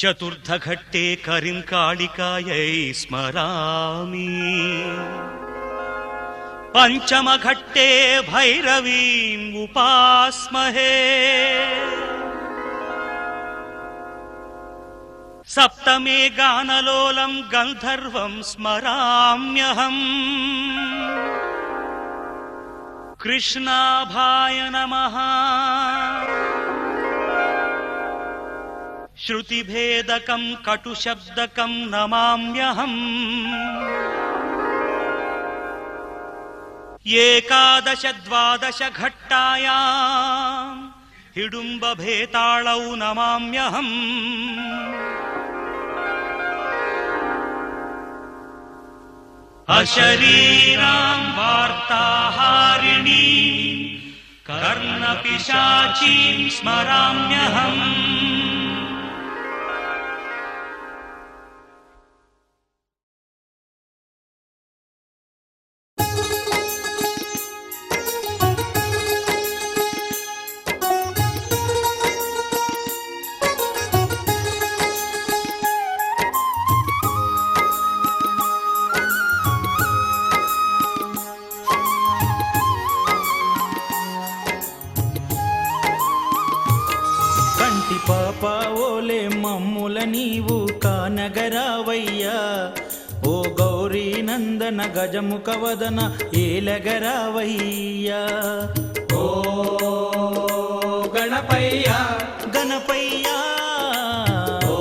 चतुर्थघट्टे करिं कालिकायै स्मरामि, पंचमघट्टे भैरवीम् उपास्महे, सप्तमे गानलोलं गन्धर्वं स्मराम्यहम्। कृष्णाभाय नमः। श्रुतिभेदकं कटुशब्दकं नमाम्यहम्। एकादश द्वादश घट्टायां हिडुम्बभेतालौ नमाम्यहम्। अशरीरां वार्ताहारिणी कर्णपिशाचीं स्मराम्यहम्। పాపావోలే మమ్ముల నీవు కానగరావయ్యా, ఓ గౌరీ నందన గజముఖ వదన ఏలగరావయ్యా. ఓ గణపయ్యా గణపయ్యా, ఓ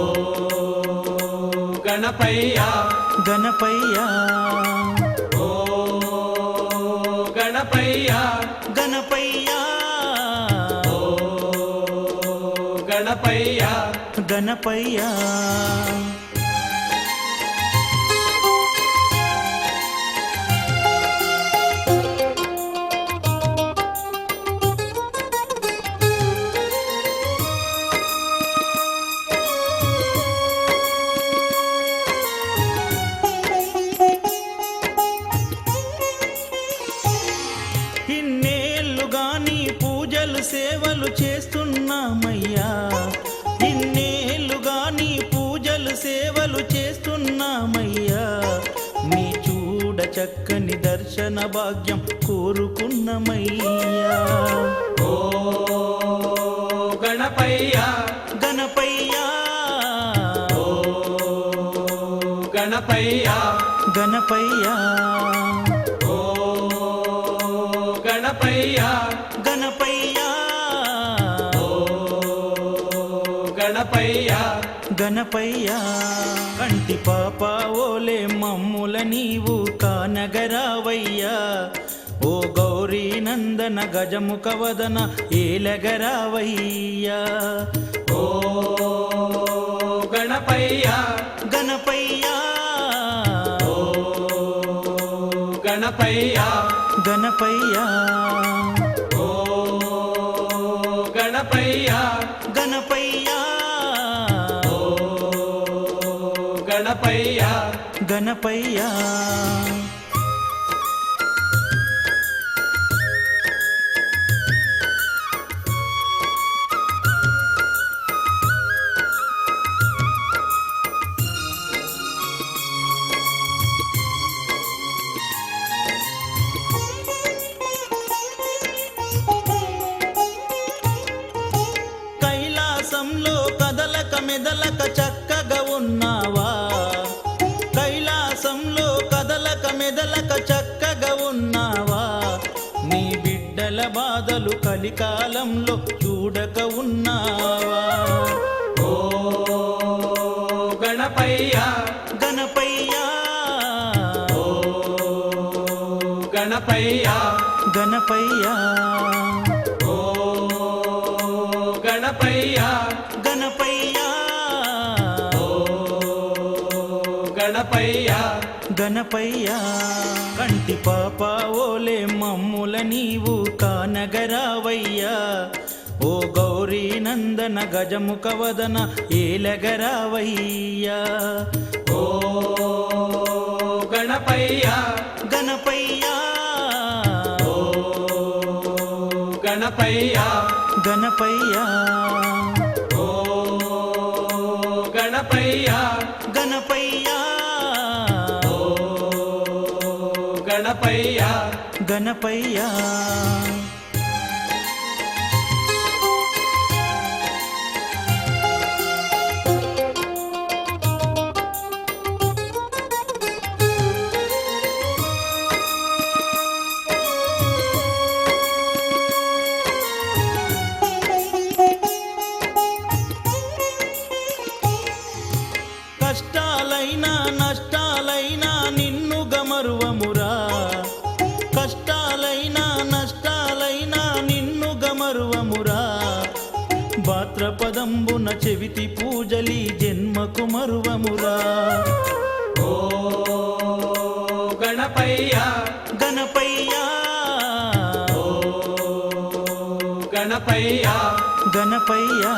గణపయ్యా గణపయ్యా, ఓ గణపయ్యా గణపయ్యా, గణపయ్యా గణపయ్యా. ఇన్నేళ్లుగా నీ పూజలు సేవలు చేస్తున్నామయ్యా, ఇన్నేళ్లుగా నీ పూజలు సేవలు చేస్తున్నామయ్యా. నీ చూడ చక్కని దర్శన భాగ్యం కోరుకున్నమయ్యా. ఓ గణపయ్యా గణపయ్యా, ఓ గణపయ్యా గణపయ్యా, ఓ గణపయ్యా గణపయ్యా, ఓ గణపయ్యా గణపయ్యా. కంటి పాపావోలే మమ్ముల నీవు కానగరావయ్యా, ఓ గౌరీ నందన గజముఖ వదన ఏలగరావయ్యా. ఓ గణపయ్యా గణపయ్యా, ఓ గణపయ్యా గణపయ్యా, ఓ గణపయ్యా గణపయ్యా, ఓ గణపయ్యా గణపయ్యా. కైలాసంలో కదలక మెదలక చక్కగా ఉన్నావా, కైలాసంలో కదలక మెదలక చక్కగా ఉన్నావా. నీ బిడ్డల బాధలు కలికాలంలో చూడక ఉన్నావా. ఓ గణపయ్యా గణపయ్యా, ఓ గణపయ్యా గణపయ్యా, ఓ గణపయ్యా గణపయ్యా, ఓ గణపయ్యా గణపయ్యా. కంటి పాపావోలే మమ్ముల నీవు కానగరావయ్యా, ఓ గౌరీ నందన గజముఖ వదన ఏలగరావయ్యా. ఓ గణపయ్యా గణపయ్యా, ఓ గణపయ్యా గణపయ్యా, ఓ గణపయ్యా గణపయ్యా ఓ గణపయ్యా గణపయ్యా కష్టాలైనా నష్టాలైనా నిన్ను గమరువమురా కష్టాలైనా నష్టాలైనా నిన్ను గమరువమురా భాద్రపదంబున చెవితి పూజలి జన్మకు మరువమురా ఓ గణపయ్యా గణపయ్యా ఓ గణపయ్యా గణపయ్యా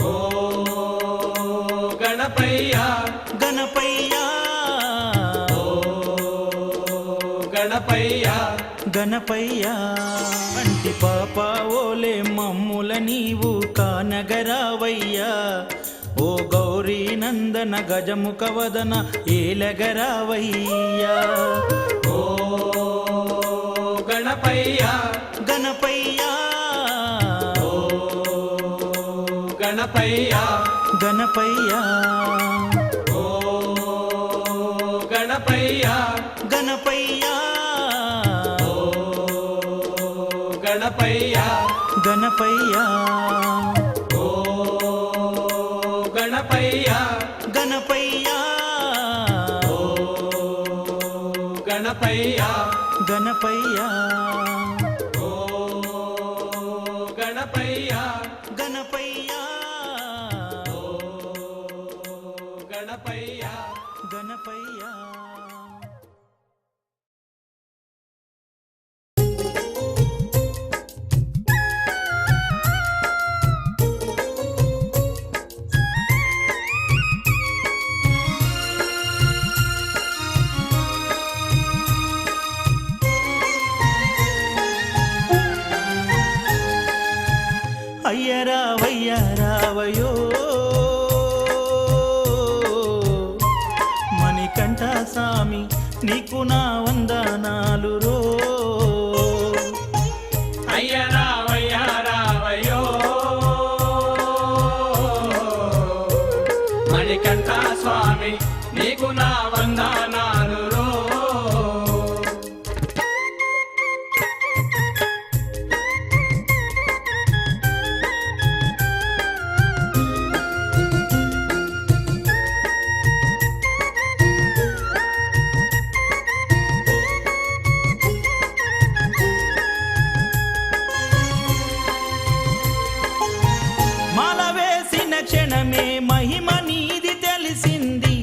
ఓ గణపయ్యా గణపయ్యా ఓ గణపయ్యా గణపయ్యా అంటి పాప ఓలే మమ్ముల నీవు కానగరావయ్యా ఓ గౌరీ నందన గజముఖ వదన ఏలగరావయ్యా ఓ గణపయ్యా గణపయ్యా ఓ గణపయ్యా గణపయ్యా ఓ గణపయ్యా గణపయ్యా ఓ గణపయ్యా గణపయ్యా ఓ గణపయ్యా గణపయ్యా ఓ గణపయ్యా గణపయ్యా ఓ గణపయ్యా గణపయ్యా ఓ గణపయ్యా గణపయ్యా అయ్యరావయ్యరావయో మణికంఠ స్వామి నీకు నా వందనాలు రో అయ్యరావయ్యా రావయ్యో మణికంఠ స్వామి నీకు నా వందనాలు రో మాల వేసిన క్షణమే మహిమ నీది తెలిసింది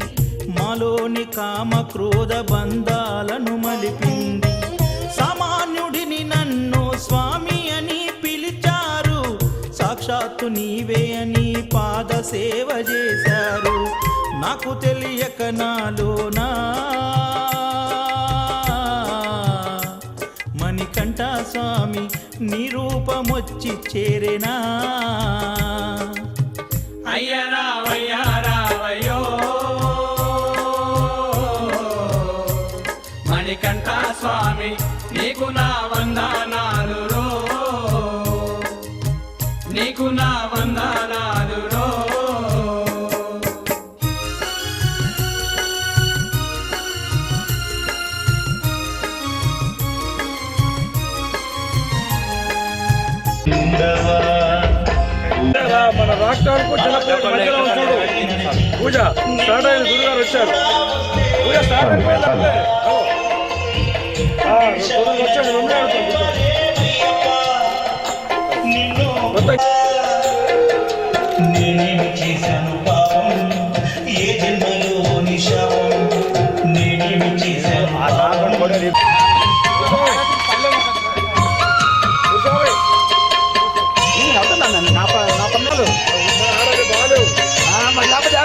మాలోని కామ క్రోధ బంధాలను మలిపింది సామాన్యుడిని నన్ను స్వామి అని పిలిచారు సాక్షాత్తు నీవే అని పాద సేవ చేశారు నాకు తెలియక నాలోనా మణికంఠ స్వామి నీ రూపమొచ్చి చేరేనా అయ్యరావయ్యా రావయ్యో మణికంఠ స్వామి నీకు నా వందనాలు రో నీకు నా వందనాలు రో మన రాష్ట్రానికి జనప్రతి మధ్యలో ఉంటాడు పూజ స్టార్ట్ అయిన గురుగారు వచ్చారు పూజ స్టార్ట్ అయిపోయిందంటే వచ్చాడు నేనేమి చేశాను పాపం ఏ జన్మలోని శాపం నేనేమి చేశాను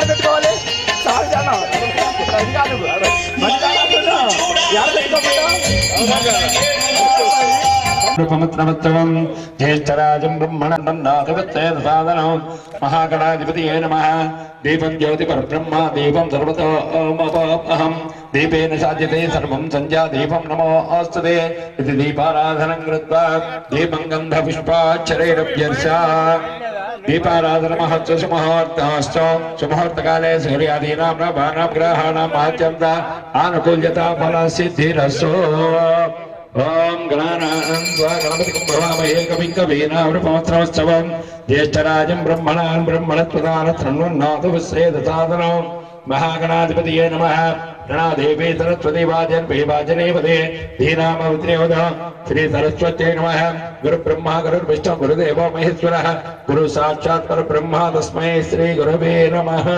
పెట్టుకోవాలి చాలా చాలా అది కాదు మరి रूपमुत्रमुत्तमं ज्येष्ठराजं ब्रह्मणं नाधिपत्येन साधनं महागणाधिपतये नमः दीपं ज्योतिपरब्रह्म दीपं सर्वतो ओमोपहं दीपेन साध्यते सर्वं संध्या दीपं नमोऽस्तुते इति दीपाराधनं कृत्वा दीपं गन्धपुष्पाक्षरैरभ्यर्चा दीपाराधनमहत्सु सुमुहूर्तश्च सुमुहूर्तकाले सूर्यादीनां नवानां ग्रहाणां आद्यन्ता आनुकूल्यता फलसिद्धिरस्तु ओम गणानां गणपतिं भवामहे कविं कवीनामृतमस्त्रवत्सवं ज्येष्ठराजं ब्रह्मणान् ब्रह्मणत्वदानत्रन्नुन्नाथविश्रेदसादनं महागणाधिपतये नमः गणादेवी सरस्वती वाजने पदे धीनामवित्रेवद श्री सरस्वत्यै नमः गुरुब्रह्मा गुरुर्विष्णु गुरुदेवो महेश्वरः गुरु साक्षात् परब्रह्म तस्मै श्री गुरवे नमः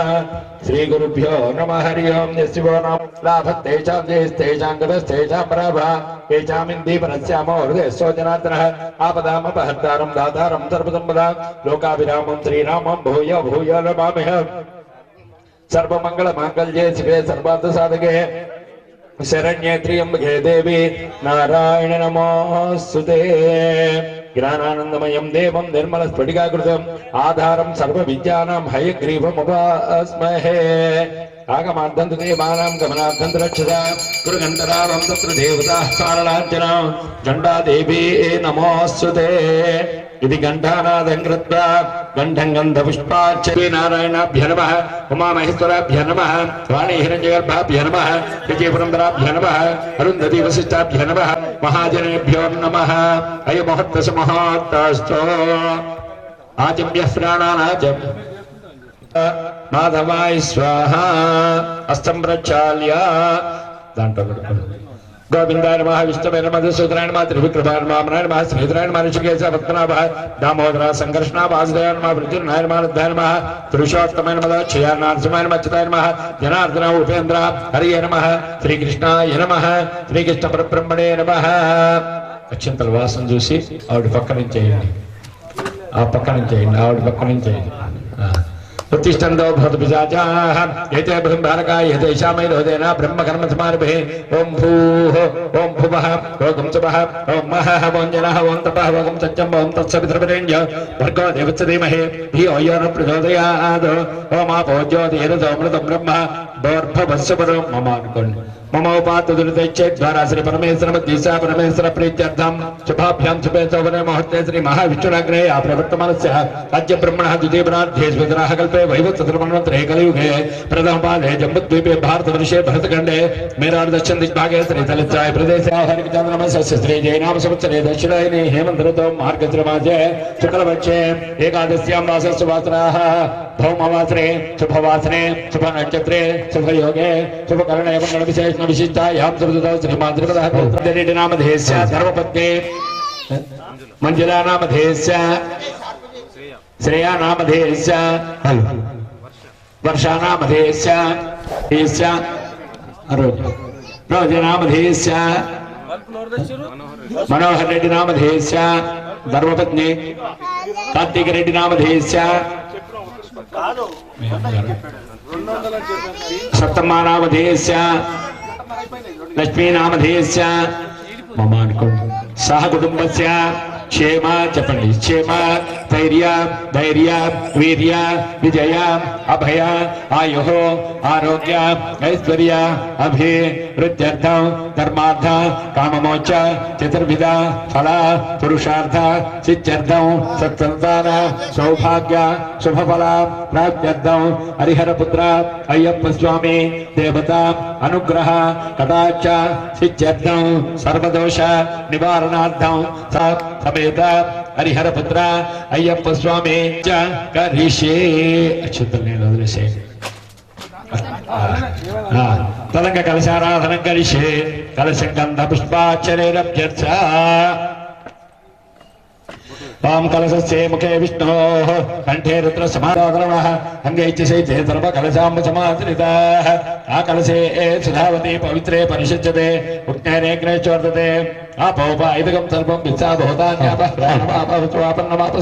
श्री गुरुभ्यो नमः हरि ओम शिवो नमः लाभत्तेषां जयस्तेषां गतस्तेषां पराभा येषामिन्दीपनस्यामो हृदयस्यो जनार्दनः आपदामपहर्तारं दातारं सर्वसम्पदां लोकाभिरामं श्रीरामं भूयो भूयो नमाम्यहम् सर्वमंगलमांगल्ये शिवे सर्वार्थसाधके शरण्ये त्र्यंबके देवी नारायण नमोस्तुते ज्ञानानंदमयं देवं निर्मलस्फटिकाकृतम् आधारं सर्वविद्यानां हयग्रीवमुपास्महे आगमार्थं तु देवानां गमनार्थं तु रक्षसा गुरुगन्धरावं तत्र देवताः कारणार्चनां चण्डादेवी नमोस्तुते इति गंधानादं कृत्वा गंधं गन्धपुष्पाक्षरे नारायणाभ्य नमः उमामहेश्वराभ्य नमः वाणी हिरण्यगर्भाभ्य नमः विजयपुरन्दराभ्य नमः अरुन्धती वसिष्ठाभ्य नमः महाजनेभ्यो नमः अयमुहूर्तसमुहूर्तस्तु आचम्यः प्राणानाचम् माधवाय स्वाहा अस्तं प्रक्षाल्य गोविंदाय नमः विष्णवे नमः मधुसूदनाय नमः त्रिविक्रमाय नमः वामनाय नमः श्रीधराय नमः ऋषिकेशाय पद्मनाभाय दामोदराय संकर्षणाय वासुदेवाय नमः वृद्धिर्नाय नमः रुद्राय नमः पुरुषोत्तमाय नमः क्षयाय नरसिंहाय नमः अच्युताय नमः जनार्दनाय उपेन्द्राय हरिये नमः श्रीकृष्णाय नमः श्रीकृष्ण परब्रह्मणे नमः అక్షంతల వాసన చూసి ఆవిడ పక్క నుంచి చేయండి ఆ పక్క నుంచి చేయండి ఆవిడ పక్క నుంచి చేయండి उत्तिष्ठन्तो भवतु पिशाचाः एते बृहम्भारकाय यतेषामैरोदेन ब्रह्मकर्मसमारभे ॐ भूः ॐ भुवः ॐ सुवः ॐ महः ॐ जनः ॐ तपः ॐ सत्यं ॐ तत्सवितुर्वरेण्यं भर्गो देवस्य धीमहि धियो यो न प्रचोदयात् ॐ आपो ज्योतिरसोऽमृतं ब्रह्म भोर्भवस्य पदं मम अनुकोण्डि मम उपात दुर्दैत्यद्वारा श्री परमेश्वर मध्यसा परमेश्वर प्रीत्यर्थम शुभाभ्यां शुभे सौवने मुहूर्ते श्री महाविष्णुनाग्रे प्रवर्तमानस्य राज्य ब्रह्मणः द्वितीयपरार्धे स्वीकराः कल्पे वैवत्सतर्मन्वन्तरे कलियुगे प्रथम पाले जम्बूद्वीपे भारतवर्षे भरतखण्डे मेरार् दक्षिण दिग्भागे श्री तलित्राय प्रदेशे हरिचन्द्रमस्य श्री जयनाम संवत्सरे दक्षिणायने हेमन्त ऋतौ मार्गशिरमासे शुक्लपक्षे एकादश्यां वासस्य वासराः भौमवासरे शुभवासरे शुभनक्षत्रे शुभयोगे शुभकरणे मंगलविशेष विशिष्टायां सुहृदौ श्रीमातृपदः नामधेयस्य धर्मपत्नी मंजुला नामधेयस्य श्रेया नामधेयस्य वर्षा नामधेयस्य रोज नामधेयस्य मनोहर रेड्डी नामधेयस्य धर्मपत्नी कार्तिक रेड्डी नामधेयस्य सप्तमा नामधेयस्य लक्ष्मी नामधेयस्य मम अनुकोण्डि सह कुटुंबस्य क्षेम చెప్పండి क्षेम धैर्य धैर्य वीर्य विजय अभय आयुः आरोग्य ऐश्वर्य अभिवृद्ध्यर्थं धर्मार्थ काममोक्ष चतुर्विध फल पुरुषार्थ सिद्ध्यर्थं सत्संतान सौभाग्य शुभफल प्राप्त्यर्थं हरिहरपुत्र अय्यप्प स्वामी देवता अनुग्रह कटाक्ष सिद्ध्यर्थं सर्वदोष निवारणार्थं समेत हरिहरपुत्र अय्यप्प स्वामी च करिष्ये अक्षतलेन तदंग कलशाराधनं करिष्ये कलशं गन्धपुष्पाक्षरैरभ्यर्चा ओम कलशस्य मुखे विष्णोः कंठे रुद्र समाराधनः अंगे च शैते सर्व कलशाम्ब समाश्रिताः आ कलशे सुधावती पवित्रे परिषज्यते उक्तेनेग्ने चोर्दते आपोपायितकं सर्वं वित्साभूतान्यापः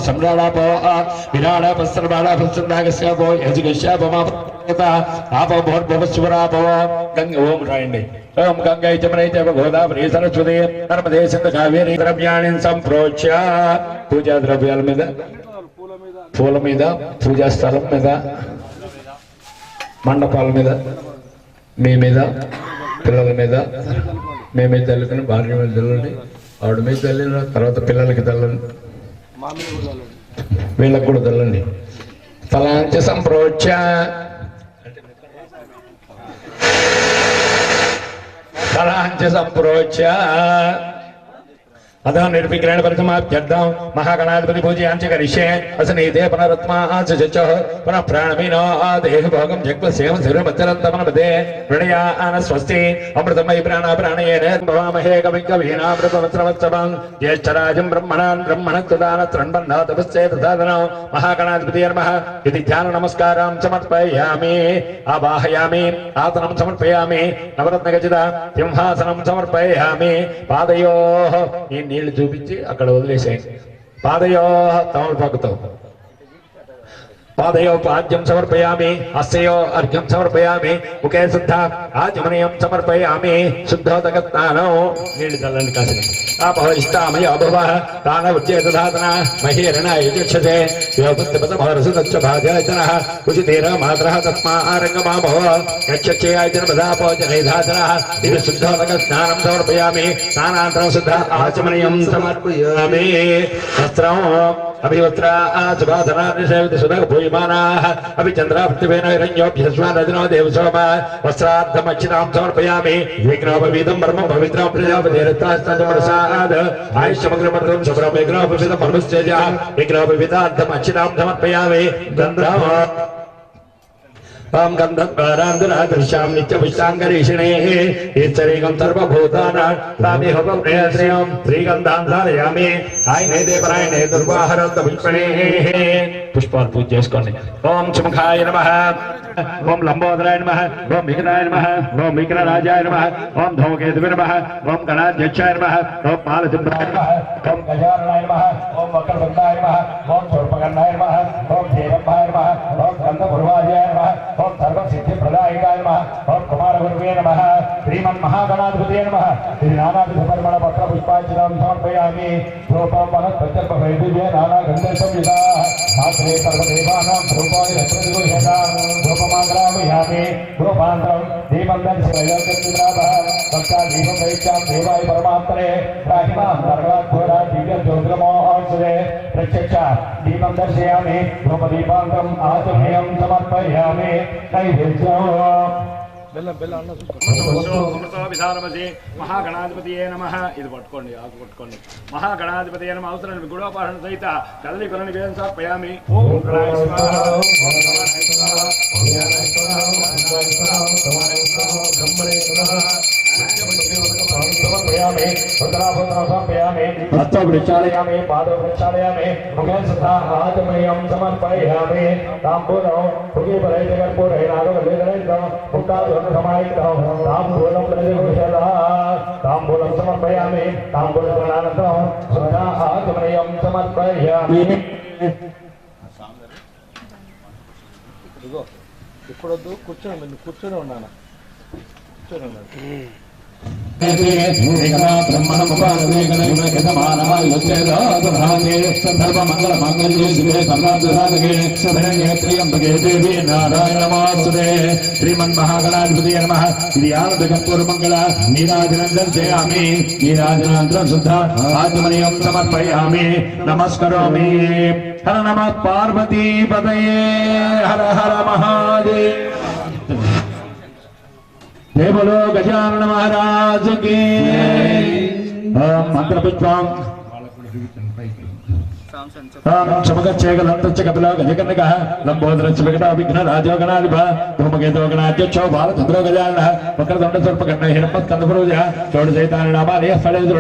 सम्राडापो विराडापस्सर्वाडापस्सन्दागस्यापो यजुगस्यापमापता आपो भोर्भवस्वरापो गंग ओम रायण्डे ఓం గంగై జమునై చ గోదావరి సరస్వతి నర్మదే సింధు కావేరి ద్రవ్యాన్ని సంప్రోచ్య పూజా ద్రవ్యాల మీద పూల మీద పూజా స్థలం మీద మండపాల మీద మీ మీద పిల్లల మీద మీ మీద చల్లుకుని భార్య మీద చల్లండి ఆవిడ మీద చల్లిన తర్వాత పిల్లలకి చల్లండి వీళ్ళకి కూడా చల్లండి తలాంచ సంప్రోచ్య తలాంచ సంప్రోచ్య अतः निर्विग्रहण परिसमाप्त्यर्थं महागणाधिपति पूजयाञ्च करिष्ये असनीते पुनरत्माचः पुनः प्राणमीनो देह भोगं जग्मसेम शिरमच्चरन्तमनपदे हृदयान स्वस्ति अमृतमयि प्राणाप्राणयेन भवामहे कविं कवीनामृतवत्सवत्सवं ज्येष्ठराजं ब्रह्मणान् ब्रह्मणस्तुदानत्रण्बन्धातपश्चेतसाधनो महागणाधिपति नमः इति ध्यान नमस्कारं समर्पयामि आवाहयामि आसनं समर्पयामि नवरत्नगजिता सिंहासनं समर्पयामि पादयोः నీళ్లు చూపించి అక్కడ వదిలేసేయండి పాదయో తమలపాకుతో పాదయో పాద్యం సమర్పయామి హస్తయో అర్ఘ్యం సమర్పయామి ముఖే శుద్ధ ఆచమనీయం సమర్పయామి శుద్ధోదకస్నానం నీళ్లు చల్లండి కాసిన ఆపహిష్టామయ అభవ తాన ఉచ్చేతధాతన మహీరణ యజక్షతే యోగత్యపతమహర్షుతచ్చ భాజాయతనః కుచితేర మాత్రః తస్మారంగమాభవ యక్షచేయాయతన పదాపోజనైధాతనః ఇది శుద్ధోదకస్నానం సమర్పయామి స్నానాంతరం శుద్ధ ఆచమనీయం సమర్పయామి వస్త్రం अभिवस्त्र सुभाधनानिषेवित सुदग भूयमानाः अभिचन्द्रापृथिवेन हिरण्योऽभ्यस्वानदिनो देवसोमा वस्त्रार्थमक्षितां समर्पयामि विघ्नोपवीतं ब्रह्म पवित्रं प्रजापतिरत्तास्तमरसाद आयुष्यमग्रमर्दं शुभ्रं विघ्नोपवीतं ब्रह्मस्तेजः विघ्नोपवीतार्थमक्षितां समर्पयामि गन्धम् ओम गंधर्वारांधरादृश्यां नित्यपुष्टांगरीषिणेः ईश्वरीकं सर्वभूतानां तामेहं प्रियश्रियं श्रीगन्धां धारयामि आयने देवरायणे दुर्वाहरन्त पुष्पणेः पुष्पाలు పూజ చేసుకోండి ఓం సుముఖాయ నమః ఓం లంబోదరాయ నమః ఓం విఘ్నాయ నమః ఓం విఘ్నరాజాయ నమః ఓం ధూమకేతువే నమః ఓం గణాధ్యక్షాయ నమః ఓం బాలచంద్రాయ నమః ఓం గజాననాయ నమః ఓం వక్రతుండాయ నమః ఓం శూర్పకర్ణాయ నమః ఓం ధీరంభాయ నమః ఓం గంధర్వాజాయ నమః ఓం సర్వసిద్ధిప్రదాయకాయ నమః ఓం కుమారగురువే నమః శ్రీమన్మహాగణాధిపతయే నమః శ్రీ నానావిధ పరిమళ పత్ర పుష్పాంజలిం సమర్పయామి రూపం మనః వైదివ్య నానా గంధర్వయుతాః ఆశ్రయ సర్వదేవానాం రూపాయ రత్నదిగుహ్యతాం రూపమాగ్రామయామి రూపాంతరం దీపందం శివయోగంద్రాభ భక్తా దీపం వైత్యాం దేవాయ పరమాత్మనే రాహిమాం నరకాఘోరా దివ్య జ్యోతిర్మోహోత్సవే ప్రత్యక్ష దీపం దర్శయామి రూపదీపాంతరం ఆచమయం సమర్పయామి నైవేద్యం విధానమసి మహాగణాధిపతియే నమః ఇది పట్టుకోండి ఆకు పట్టుకోండి మహాగణాధిపతియే నమః అవసరం గుడోపారణ సహిత కదలి కొన నివేదన సమర్పయామి ఓం समर्पयामि रुद्राभूषणं हस्तौ प्रक्षालयामि पादौ प्रक्षालयामि मुखे सुधा आचमनीयं समर्पयामि ताम्बूलं भुगिफलै जगत्पूरै नागवल्लीधरैतं मुक्तादुर्णसमायुक्तं ताम्बूलं प्रतिघोषदा ताम्बूलं समर्पयामि ताम्बूलस्नानानन्तरं सुधा आचमनीयं समर्पयामि ఇప్పుడొద్దు కూర్చోండి కూర్చొని ఉన్నాను శ్రీమన్మహాగణాధిపతి నమః ఇది ఆనందకర్పూరమంగళ నీరాజనం దర్శయామి నీరాజనాంతరం శుద్ధ ఆచమనీయం సమర్పయామి నమస్కరోమి హర నమః పార్వతీపతయే హర హర మహాదేవ్ जय बोलो गजानन महाराज की मंत्र पुष्पम समगच्छेकलंतश्च कपिलो गजकर्णकः लंबोदरश्च विकटो विघ्नराजो गणाधिपः धूमकेतो गणाध्यक्षो बालचन्द्रो गजाननः वक्रतुण्डसर्पकर्णः हिरण्मस्कन्धपुरोजः षोडशैतानि नामानि फलेषु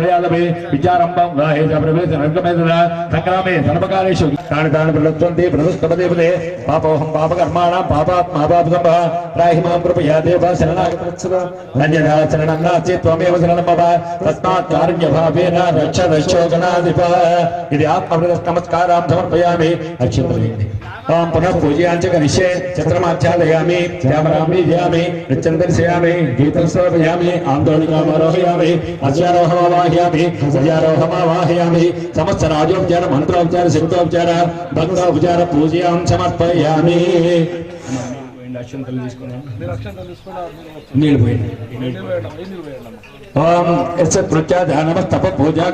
विचारम्भं गाहे च प्रवेश नर्गमेतदा संग्रामे सर्वकालेषु तानि तानि प्रलप्स्वन्ति प्रदुस्तपदेपदे पापोऽहं पापकर्माणां पापात्मा पापसम्भवः त्राहि मां कृपया देव शरणागतवत्सव अन्यथा शरणं नास्ति त्वमेव शरणं मम तस्मात् कारुण्यभावेन रक्ष रक्षो गणाधिपः इति आत्मवृत नमस्कारां समर्पयामि अक्षन्तलेन्दि ओम पुनः पूजयाञ्च करिष्ये छत्रमाध्यालयामि श्यामरां बीजयामि नृत्यन्दर्शयामि गीतं श्रावयामि आन्दोलिकामारोहयामि अस्यारोहमावाहयामि सजारोहमावाहयामि समस्त राजोपचार मंत्रोपचार सिद्धोपचार भक्तोपचार पूजयां समर्पयामि ओम नमस्तप पूजा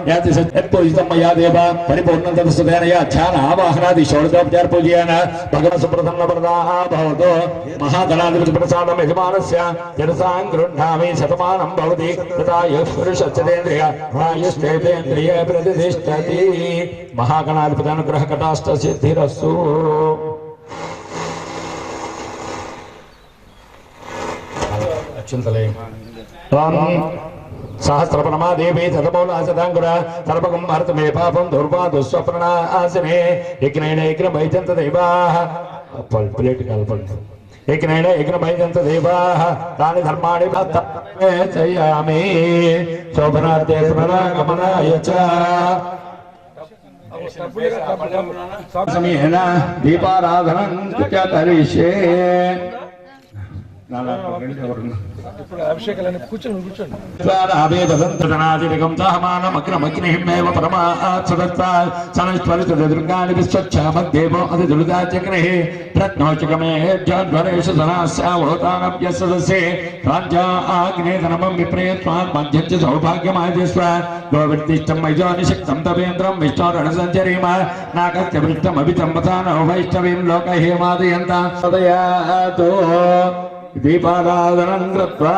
याति सत्पूजितं मया देव परिपूर्णतमस्तुतेनया ध्यान आवाहनादि षोडशोपचार पूजयान भगवन् सुप्रसन्नवरदाः भवतु महागणाधिपति प्रसादं यजमानस्य शिरसां गृह्णामि शतमानं भवति तथा यः पुरुषश्चेन्द्रिय आयुष्ठेन्द्रिय प्रतिष्ठति महागणाधिपति अनुग्रह कटाष्ट सिद्धिरस्तु चिंतले सहस्रप्रमा देवी तदमौलासदांगुरा सर्वगं भारतमे पापं दुर्वा दुःस्वप्नाशने यज्ञेन यज्ञमयजन्त देवाः प्लेट कल्पन् यज्ञेन यज्ञमयजन्त देवाः तानि धर्माणि चयामि शोभनार्थे पुनरागमनाय च समेन दीपाराधनं च करिष्ये అభిషేకాలని కూర్చోండి కూర్చోండి అగ్రమగ్నిహిమేవ పరమాత్సదత్తా సనస్వరిత దుర్గాని విశ్వచ్ఛామద్దేవో అతి దుర్గాచక్రే రత్నోచకమేజ్వరేషు సనాస్యావోతానవ్యసదసే రాజ్యా ఆగ్నేధనమం విప్రేత్వాన్ మధ్యంచ సౌభాగ్యమాజస్వ గోవిర్తిష్టం వైజోనిశక్తం తవేంద్రం విష్ణోరణ సంచరీమ నాగత్య వృత్తమభితంబతానో వైష్ణవీం లోకహేమాదయంత సదయాతో दीपाराधनं कृत्वा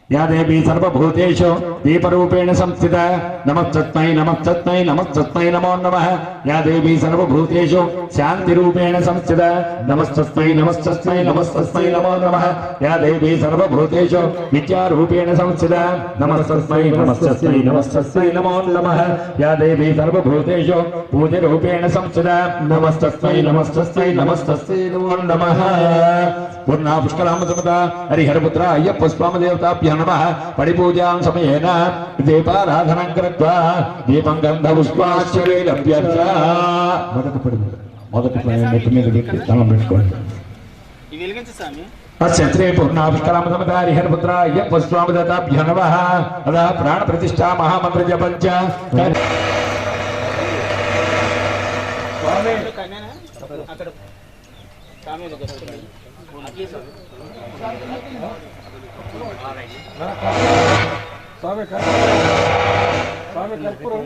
या देवी सर्वभूतेषु दीपरूपेण संस्थिता नमस्तस्मै नमस्तस्मै नमस्तस्मै नमो नमः या देवी सर्वभूतेषु शान्तिरूपेण संस्थिता नमस्तस्मै नमस्तस्मै नमस्तस्मै नमो नमः या देवी सर्वभूतेषु विद्यारूपेण संस्थिता नमस्तस्मै नमस्तस्मै नमस्तस्मै नमो नमः या देवी सर्वभूतेषु पूज्यरूपेण संस्थिता नमस्तस्मै नमस्तस्मै नमस्तस्मै नमो नमः पूर्णा पुष्करामसमता हरिहरपुत्र अय्यप्प स्वामी देवताभ्यः नमः परिपूजां समयेन दीपाराधनं कृत्वा दीपं गन्धपुष्पाश्चर्यैरभ्यर्थ మొదటి నెత్తి మీద పెట్టి దండం పెట్టుకోండి శ్రీ పూర్ణా పుష్కరామసమత హరిహరపుత్ర అయ్యప్ప స్వామి దత్తాభ్యో నమః అదా ప్రాణ ప్రతిష్ఠా మహామంత్ర జపంచ స్వామి కర్పూరం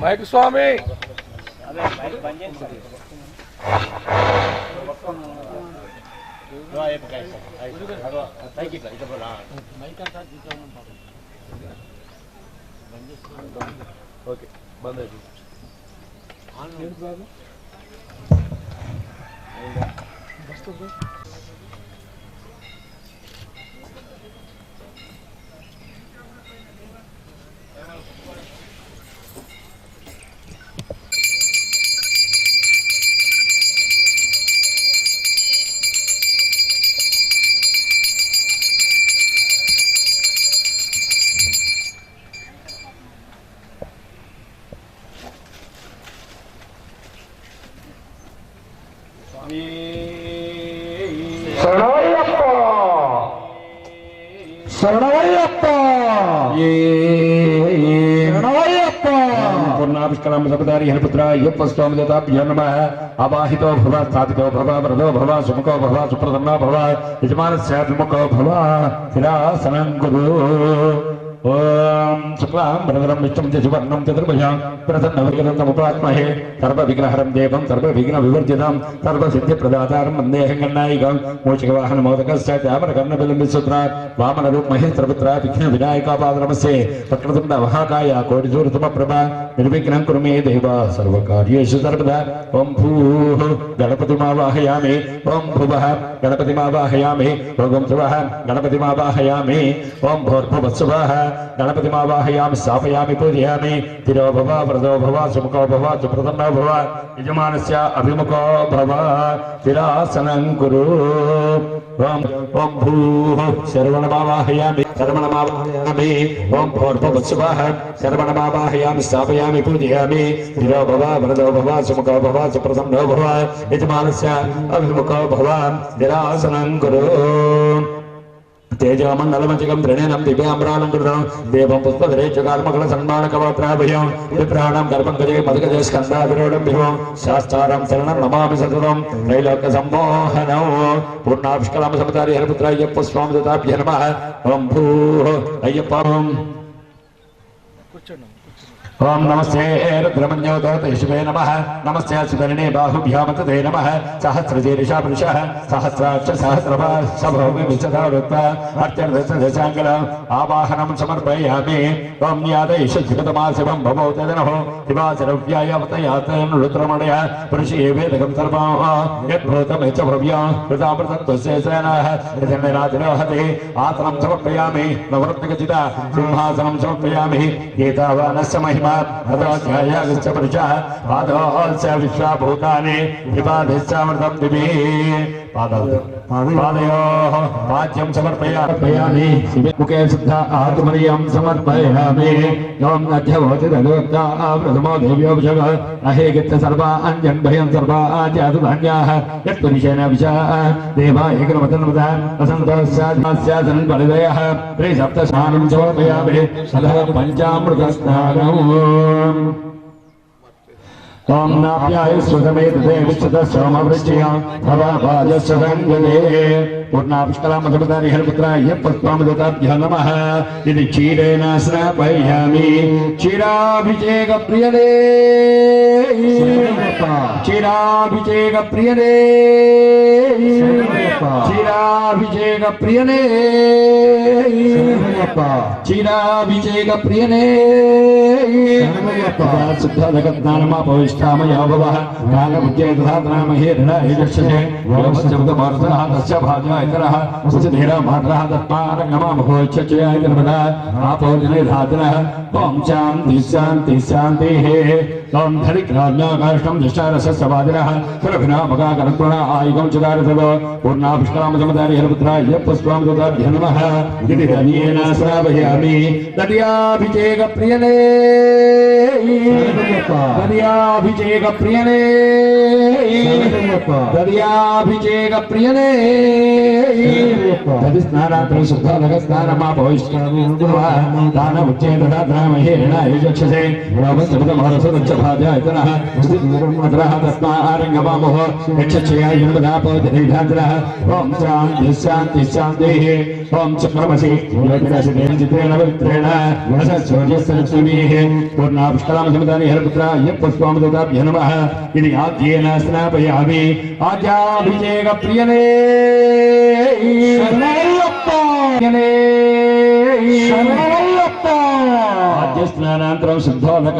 మైక్ స్వామి ఓకే బంద్ అయిపోయింది पूर्णाभिष्कराम सपदारी हरिपुत्र अय्यप्प स्वामी दत्ताभ्यो नमः आवाहितो भव स्थापितो भव वरदो भव सुमुखो भव सुप्रसन्नो भव यजमानस्याभिमुखो भव शिरासनं कुरु ओम शुक्लां भरधरं विष्णुं शशिवर्णं चतुर्भुजां प्रसन्नवदनं समुपास्महे सर्वविघ्नहरं देवं सर्वविघ्नविवर्जितं सर्वसिद्धिप्रदातारं वन्देऽहं गणनायकं मूषिकवाहनमोदकस्य चामरकर्णबिलम्बिसूत्रात् वामनरूप महेश्वरपुत्र विघ्नविनायकापादनमस्ये वक्रतुण्ड महाकाय कोटिसूर्यसमप्रभा निर्विघ्नं कुरु मे देव सर्वकार्येषु सर्वदा ओम भूः गणपतिमावाहयामि ओम भुवः गणपतिमावाहयामि ओम शिवः गणपतिमावाहयामि ओम भूर्भुवः गणपतिमावाहयामि स्थापयामि पूजयामि तिरो भव व्रतो भव सुमुखो भव सुप्रसन्नो भव यजमानस्य अभिमुखो भव तिरासनं कुरु ओम भूः शरवणमावाहयामि शरवणमावाहयामि ओम भूर्भुवस्सुवः शरवणमावाहयामि स्थापयामि पूजयामि तिरो भव व्रतो भव सुमुखो भव सुप्रसन्नो भव यजमानस्य अभिमुखो भव तिरासनं कुरु तेजमण्डलमचिकं त्रिणेनं दिव्याम्बरालङ्कृतं देवं पुष्पधरेचकार्मकल सन्मानकवत्राभयं विप्राणं गर्भङ्गजे मधुगजे स्कन्दाभिरोढं विभवं शास्त्रारं शरणं नमामि सततं त्रैलोक्यसम्मोहनं पूर्णाभिष्कलं समतारि हरिपुत्राय पुष्पं दत्ताभ्य नमः ॐ भूः अय्यप्पं ओम नमस्ते रुद्रमन्योतशिवे नमः नमस्ते सुदर्णे बाहुभ्यामते नमः सहस्रशीर्षा पुरुषः सहस्राक्ष सहस्रभाषभौमिविशदारुत्वा अर्चर्दशदशाङ्गल आवाहनं समर्पयामि ओम न्यादैष शिवतमाशिवं भवो तदनः दिवासरव्यायावतयात् रुद्रमणय पुरुषे वेदकं सर्वं यद्भूतं च भव्या कृतामृतं तस्य सेनः यजन्यराजरोहते आसनं समर्पयामि नवरत्नखचिता सिंहासनं समर्पयामि एतावानस्य महिमा ततोऽध्यायागश्च पुरुषः पादोऽस्य विश्वभूतानि विपादिश्चामृतं दिवि पादयोः पाद्यं समर्पयामि मुखे शुद्ध आत्मनियं समर्पयामि ॐ अध्यवोति तदोक्ता प्रथमो देव्योऽभिषेक अहेगित्य सर्वा अन्यन्भयं सर्वा आचातुधान्याः यत्पुरुषेण विशा देवा एकमतन्वता असन्तोषासन् बलिदयः त्रिसप्तस्नानं समर्पयामि अधः पञ्चामृतस्नानम् ओम नाप्याय स्वसमेतते विच्छत सोमवृष्टिया भवाभाजस्वरङ्गले पूर्णापुष्कलामधुपतानि हरिपुत्राय पुष्पामदत्ताभ्यो नमः इति क्षीरेण स्नापयामि क्षीराभिषेकप्रियदे क्षीराभिषेकप्रियदे क्षीराभिषेकप्रियदे क्षीराभिषेकप्रियदे शुद्धजगत्नानमापविष्टामयो भवः कालमुच्चैतधातनामहेरणैजक्षसे योगशब्दमार्तः तस्य भाजयतरः सुधीरमात्रः तत्मारङ्गमामभोच्छचयायतर्मदा आपोजनैधातनः ॐ शान्ति शान्ति शान्तिः ॐ धरिक्राज्ञाकाष्ठं दशारसस्यवादिनः सुरभिनामकाकरत्वना आयुगं चकारसव पूर्णापुष्कलामसमतारि हरिपुत्राय पुष्पां दत्ताभ्यो नमः इति दर्येण श्रावयामि दर्याभिषेकप्रियने दर्याभिषेकप्रियने दर्याभिषेकप्रियने तदिस्नानान्तरं शुद्धलकस्नानमापविष्टामि दानमुच्चैतदामहेण यजक्षसे भाजयतनः तस्मारङ्गमामोह यक्षयाय नमदापोजनैधातनः ॐ शान्ति शान्ति शान्तिः ॐ चक्रमसि चित्रेण पवित्रेण सूर्यस्य पूर्णापुष्कलामसमतानि हरिपुत्राय पुष्पामदत्ताभ्यो नमः इति आद्येन स्नापयामि आद्याभिषेकप्रियने आद्यस्नानान्तरं शुद्धोदक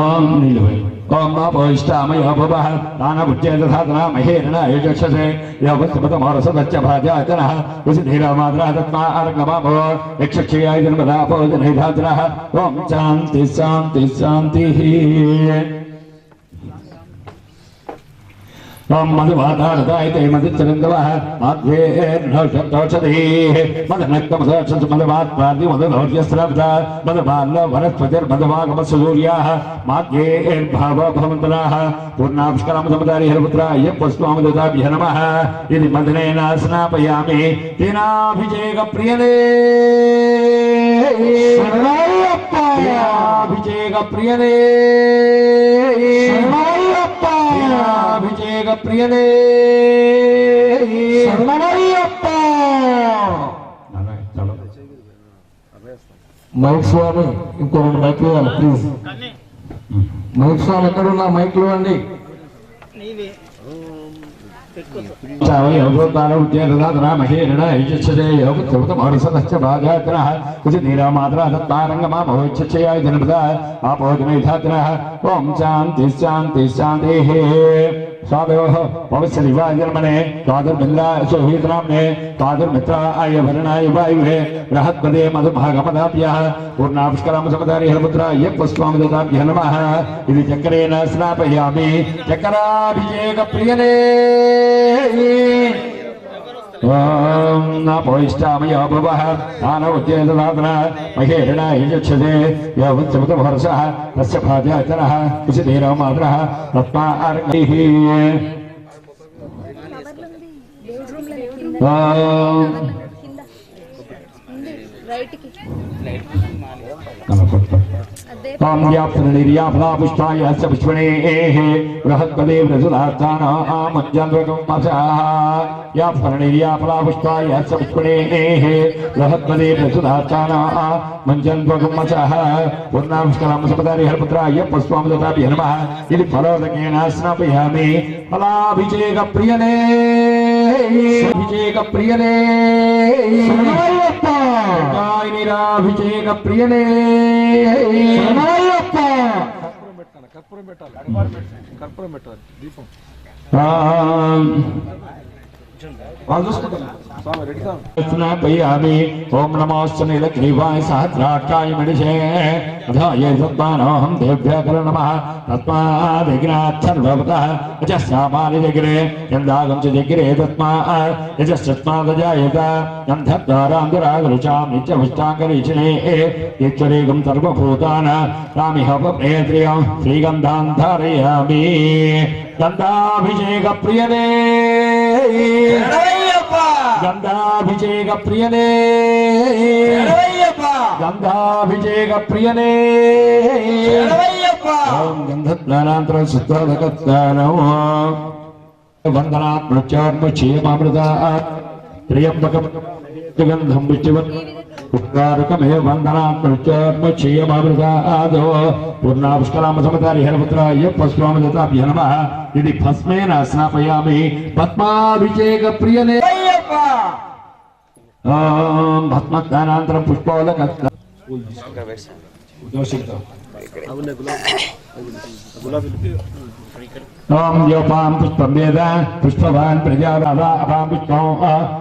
ओम नीलवै ओम मापोष्टामयो भवः दानमुच्चैतधातनामहेरण यजक्षसे योगस्तपतमोरसदच्च भाजयतनः उषिधीरमात्रः तत्मारङ्गमाभव यक्षक्षयाय जन्मदापोजनैधातनः ॐ शान्ति शान्ति शान्तिः ओम मधुवातारताय ते मधुचरन्दवः माध्वेर्नौषधीः मदनक्तमसोक्षस मदवात्पादि मदधौर्यस्रब्धा मदबाल्लो वनस्पतिर्मदवागमसूर्याः माध्येर्भावभवन्तनाः पूर्णापुष्कलामसमतारि हरिपुत्राय पुष्पामदत्ताभ्यो नमः इति मदनेन स्नापयामि तेनाभिषेकप्रियने अभिषेकप्रियने अभिषेकप्रियने మైక్ స్వామి ఇంకో రెండు మైక్లు ఇవ్వాలి ప్లీజ్. మైక్ స్వామి ఎక్కడున్నా మైక్లు అండి. ओम शांति शांति शांति स्वादयोः भविष्यदिवाय जन्मने तादुर्मिन्द्राय सोहितनाम्ने तादुर्मित्राय वरुणाय वायुवे बृहत्पदे मधुभागमदाप्यः पूर्णापुष्करं समदारि हरपुत्राय पुष्पामदताभ्यः नमः इति चक्रेण स्नापयामि चक्राभिषेकप्रियने ओम नमो इष्टामयो भवः आनवद्येतदातन महेरणाय यक्षसे यवत्समतमहर्षः तस्य भाजातनः कुशिधीरो मातरः तस्मा अर्घैः तां व्याप्तनिर्याफलापुष्पाय स पुष्पणेः बृहत्पदे वृषुधार्थानामज्जन्वकं याप्तनिर्याफलापुष्पाय स पुष्पणेः बृहत्पदे वृषुधार्थानामज्जन्वकं पूर्णापुष्करं समदारि हरपुत्राय पुष्पामदताभ्यः नमः इति फलोदकेन स्नापयामि फलाभिषेकप्रियने अभिषेकप्रियने निराभिषेकप्रियने स्नापयामि ओम नमोऽस्तु नीलग्रीवाय सहस्राक्षाय मणिषे अधाय सत्पानोऽहं देभ्यः करो नमः तस्माद्विघ्नाच्छर्वपतः यजस्यामानिजग्रे यन्दागं च जग्रे तस्मात् यजश्चस्मादजायत गन्धद्वारान्तरागरुचां नित्यपुष्टाङ्गरीक्षणे ईश्वरेकं सर्वभूतानां रामिहपप्रेत्रियं श्रीगन्धान् धारयामि गन्धाभिषेकप्रियने गन्धाभिषेकप्रियने गन्धाभिषेकप्रियने ओम गन्धस्नानान्तरं शुद्धोदकस्नानो वन्दनात्मच्चात्मक्षेमामृता त्र्यम्बकं गन्धं विष्णुवत् पुष्कारकमेव वन्दनात्मच्चात्मक्षेमामृतादो पूर्णापुष्करां समदारि हरपुत्राय पुष्पामदताभ्यः नमः इति भस्मेन स्नापयामि पद्माभिषेकप्रियने ओम भस्मस्नानान्तरं पुष्पोदकस्नानं ओम योपां पुष्पं वेद पुष्पवान् प्रजावां पुष्पं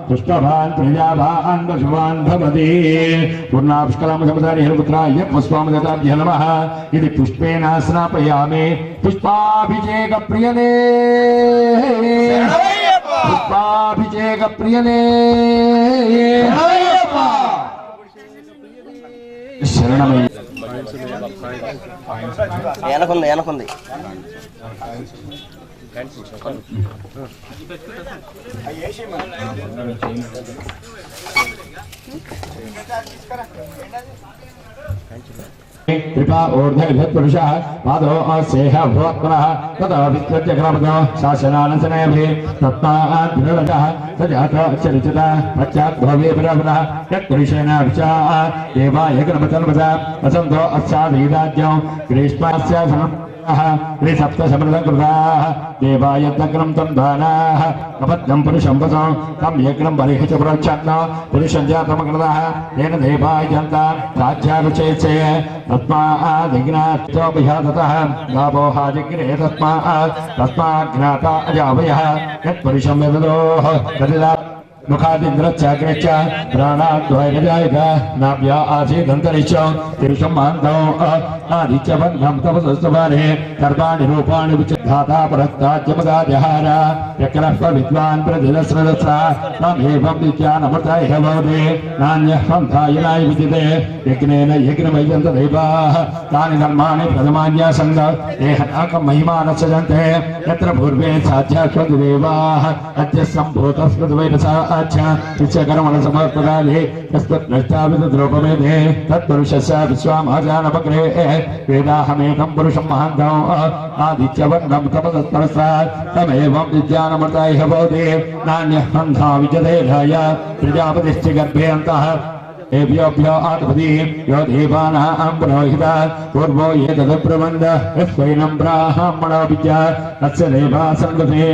पुष्पवान् प्रजावान् पशुवान् भवति पूर्णापुष्करं समदारि हरपुत्राय पुष्पामदताभ्यः नमः इति पुष्पेण स्नापयामि पुष्पाभिषेकप्रियने पुष्पाभिषेकप्रियने शरणमयि ఎనకుంది कृपा ऊर्ध्वपुरुषः पादो अस्येह भवत्पुनः ततो विस्तृत्य क्रमतो शासनानसनयभिः तत्त्वाद्भिरवचः स जातो चरिचता पश्चात् भवे पुनः यत्पुरुषेण विचा देवाय क्रमतन्वता वसन्तो अस्यादीराज्यं ग्रीष्मस्य त्रिसप्तशमृतकृताः देवाय तक्रं तं दानाः अपद्यं पुरुषं वसं तं यज्ञं बलिः च प्रोच्छन्न पुरुषं जातमकृतः तेन देवाय जनता राज्याभिषेचे तस्मादिज्ञातोऽभिहाततः गावो हाजिग्रे तस्माज्ञाता अजावयः यत्पुरुषं विददोः कदिदा मुखादिन्द्रच्चाग्निश्च प्राणाद्वैरजायत नाभ्या आसीदन्तरिश्च तिरुषं मान्तौ आदिच्च बन्धं तपसस्तवाने कर्माणि रूपाणि विचिधाता परस्ताज्यमगाद्यहार यक्रः विद्वान् प्रतिदस्रदस्रा तमेवं विज्ञानमृताय भवति नान्यः पन्थायनाय विदिते यज्ञेन यज्ञमय्यन्त देवाः तानि कर्माणि प्रथमान्यासन्त देहनाकं महिमानः सजन्ते यत्र पूर्वे साध्यास्वन्ति देवाः अद्य सम्भूतस्मृतवैरसा अच्छा कर्मण समर्पदाले तस्मद्रष्टाविद्रूपमेधे तत्पुरुषस्य विश्वामाजानपग्रे वेदाहमेकं पुरुषं महान्तम् आदित्यवर्णं तपस्तरस्तात् तमेवं विज्ञानमृताय भवति नान्यः पन्था विजते धाय प्रजापतिश्च गर्भे अन्तः एभ्योभ्यो आत्मदि यो देवानां पुरोहिता पूर्वो ये तदब्रवन्द स्वैनं ब्राह्मणो विद्या तस्य देवा सन्दते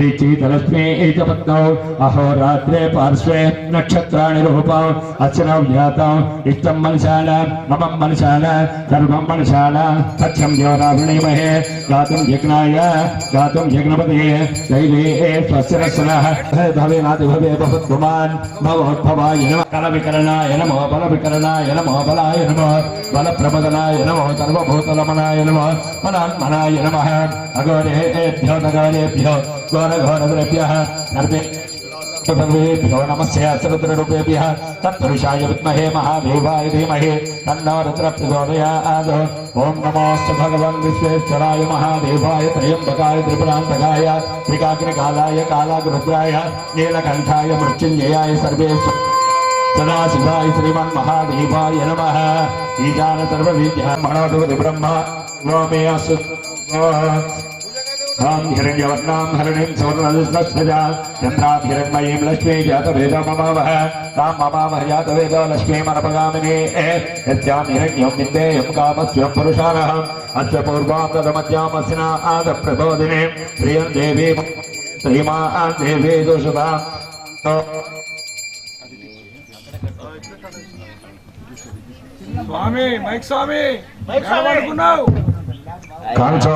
ऋचितलक्ष्मी च पत्नौ अहोरात्रे पार्श्वे नक्षत्राणि रूपौ अच्चनौ ज्ञातौ इष्टं मनशाल मम मनशाल सर्वं मनशाल सत्यं ज्योरावृणीमहे गातुं यज्ञपतये दैवे स्वस्य रसनः भवेनाति भवे भवद्भुमान् भवोद्भवाय नमः कलविकरणाय नमो बलविकरणाय नमो बलाय नमः बलप्रमदनाय नमो सर्वभूतलमनाय नमः मनान्मनाय नमः अघोरेभ्यो नगरेभ्यो घोरघोरद्रव्यः सर्वेभ्यो नमस्य सर्वरूपेभ्यः तत्पुरुषाय विद्महे महादेवाय धीमहि तन्नो रुद्रः प्रचोदयात् ॐ नमोऽस्तु भगवन् विश्वेश्वराय महादेवाय त्र्यम्बकाय त्रिपुरान्तकाय त्रिकाग्निकालाय कालाग्रुद्राय नीलकण्ठाय मृत्युञ्जयाय सर्वेश्वर सदाशिवाय श्रीमन्महादेवाय नमः ईशान सर्वविद्या मनोधुति ब्रह्म नोमे अस्तु ॐ हिरण्यवर्णां हरिणीं सुवर्णलक्ष्मजा चन्द्राभिरण्मयीं लक्ष्मी जातवेदो ममावह तां ममावह जातवेदो लक्ष्मीमनपगामिनी यस्यां हिरण्यं विद्येयं कामस्वं पुरुषानहम् अस्य पूर्वां तदमध्यामसिना आदप्रबोधिने प्रियं देवी श्रीमान् देवी दोषता స్వామి మైక్ స్వామి పడుకున్నావు कांचो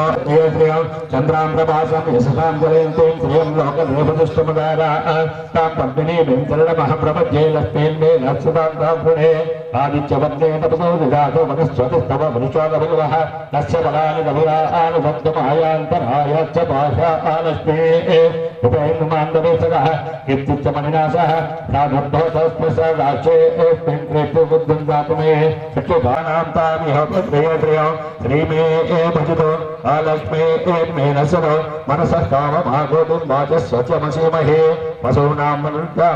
प्रियं चंद्रां प्रभासं यशसां जयन्तीं श्रियं लोकदेवदुष्टमदारा तां पद्मिनीं चरणमहप्रपद्ये लक्ष्मीं मे लक्ष्मणान्ताभृणे आदित्यवन्दे तपसो विदातो वनस्पतिस्तव वृषोदभुवः तस्य बलानि गभीरानुबद्धमायान्तराय च भाषालक्ष्मीः उपेन्दुमान्दवेशकः इत्युच्चमनिनाशः प्रादुर्भवतस्पृशः राक्षेऽस्मिन् कृत्य बुद्धिं दातुमे चक्षुभानां तामिह प्रियप्रियं श्रीमे भजतो आलक्ष्मे मेनसनो मनसः काममागोतुं वाचस्वचमसीमहे वसूनां मनुष्या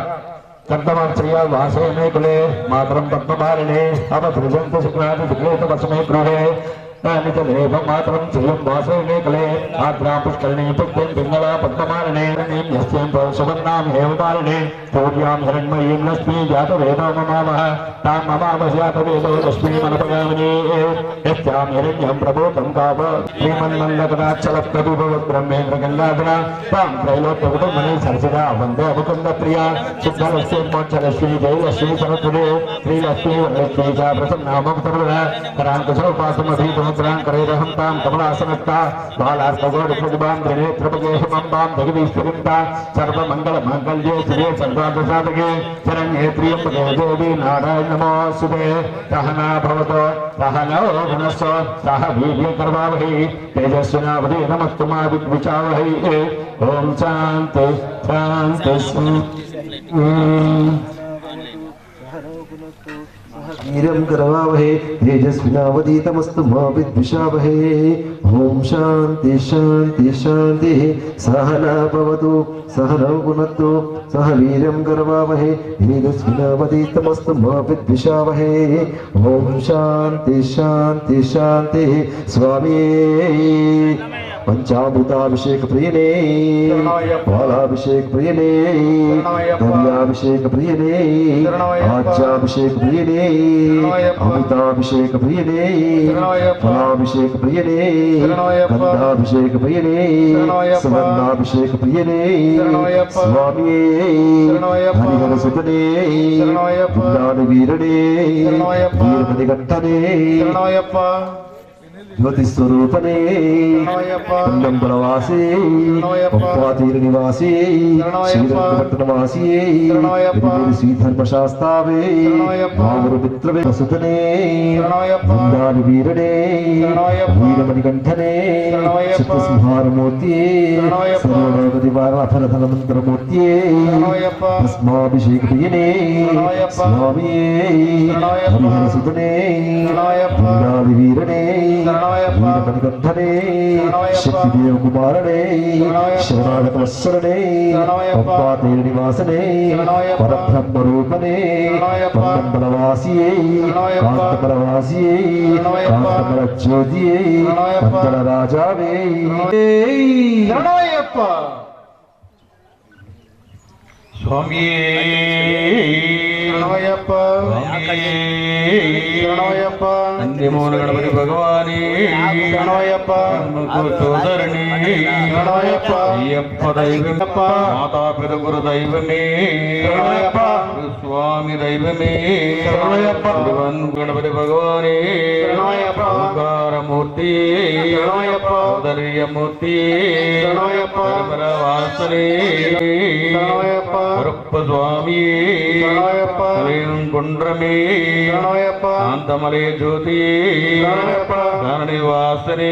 कर्तमं श्रिया वासेने कुले मातरं पद्मपालिने अवसृजन्तु शुक्लादि शुक्लेतमस्मै गृहे देवं मातरं श्रियं वासेने कुले आद्रां पुष्करिणी पुष्टिं पिङ्गला पद्मपालिने यस्यां सुवर्णां हेमपालिने पूर्यां हिरण्मयीं लक्ष्मी जातवेदो ममावह तां ममावह जातवेदो लक्ष्मीमनपगामिनी यस्यां हिरण्यं प्रभूतं काव श्रीमन्मन्दकटाक्षलप्रभुभवद्ब्रह्मेन्द्रगङ्गाधरा तां त्रैलोक्यकुटुम्बनी सरसिजा वन्दे मुकुन्दप्रिया शुद्धलक्ष्मी मोक्षलक्ष्मी जयलक्ष्मी सरस्वती श्रीलक्ष्मी वरलक्ष्मी च प्रसन्नामोक्तमः कराङ्कुशोपासमधीतमुद्रां करेरहं तां कमलासनस्था बालास्तगोडिप्रतिभां त्रिनेत्रपगेहिमम्बां जगदीश्वरिं सर्वमङ्गलमाङ्गल्ये श्रिये सर्वार्थसाधके शरण्ये त्र्यम्बके देवी नारायण नमोऽस्तुते सहना भवतु सहनौ भुनस्तु सह वीर्यकरवावहै तेजस्विनावधि नमस्तु मा विद्विषावहै ॐ शान्ति शान्ति वीरं करवावहे तेजस्विनावधीतमस्तु मा विद्विषावहे ॐ शान्ति शान्ति शान्तिः सहना भवतु सहनौ भुनस्तु सह वीरं करवावहे तेजस्विनावधीतमस्तु मा विद्विषावहे ॐ शान्ति शान्ति शान्तिः स्वामी पंचामृताभिषेक प्रियने पालाभिषेक प्रियने दर्याभिषेक प्रियने आज्याभिषेक प्रियने अमृताभिषेक प्रियने फलाभिषेक प्रियने गंधाभिषेक प्रियने सुवर्णाभिषेक प्रियने स्वामी हरिहर सुतने बुद्धान वीरने वीरमणिकंठने ज्योति स्वरूपने कुंडम्बलवासी पप्पातीर निवासी श्रीरंगपट्टनवासी श्रीधर्मशास्तावे भावरमित्रवे वसुतने वृंदान वीरणे वीरमणिकंठने चित्रसंहारमूर्तिये सर्वलोकदिवाराफलधनमन्त्रमूर्तिये भस्माभिषेक प्रियने स्वामिये हरिहरसुतने वृंदान वीरणे वीरमणिकंठने शक्तिदेव कुमारणे शरणागतवत्सरणे पप्पातीर निवासने परब्रह्मरूपने पद्मबलवासिये कांतबलवासिये कांतबलज्योतिये पंचलराजावे స్వామి శరణమయ్యప్ప శరణమయ్యప్ప నందిమూల గణపతి భగవాని శరణమయ్యప్ప సోదరుని శరణమయ్యప్ప అయ్యప్ప దైవమప్ప మాతా పితగురు దైవమే శరణమయ్యప్ప స్వామి దైవమే శరణమయ్యప్ప గణపతి భగవాని శరణమయ్యప్ప ఓంకారమూర్తి శరణమయ్యప్ప సోదర్యమూర్తి శరణమయ్యప్ప వాసనే శరణమయ్యప్ప కరుప్ప స్వామి శరణమయ్యప్ప కుండ్రమే శరణమయ్యప్ప కాంతమలే జ్యోతి శరణమయ్యప్ప నివాసనే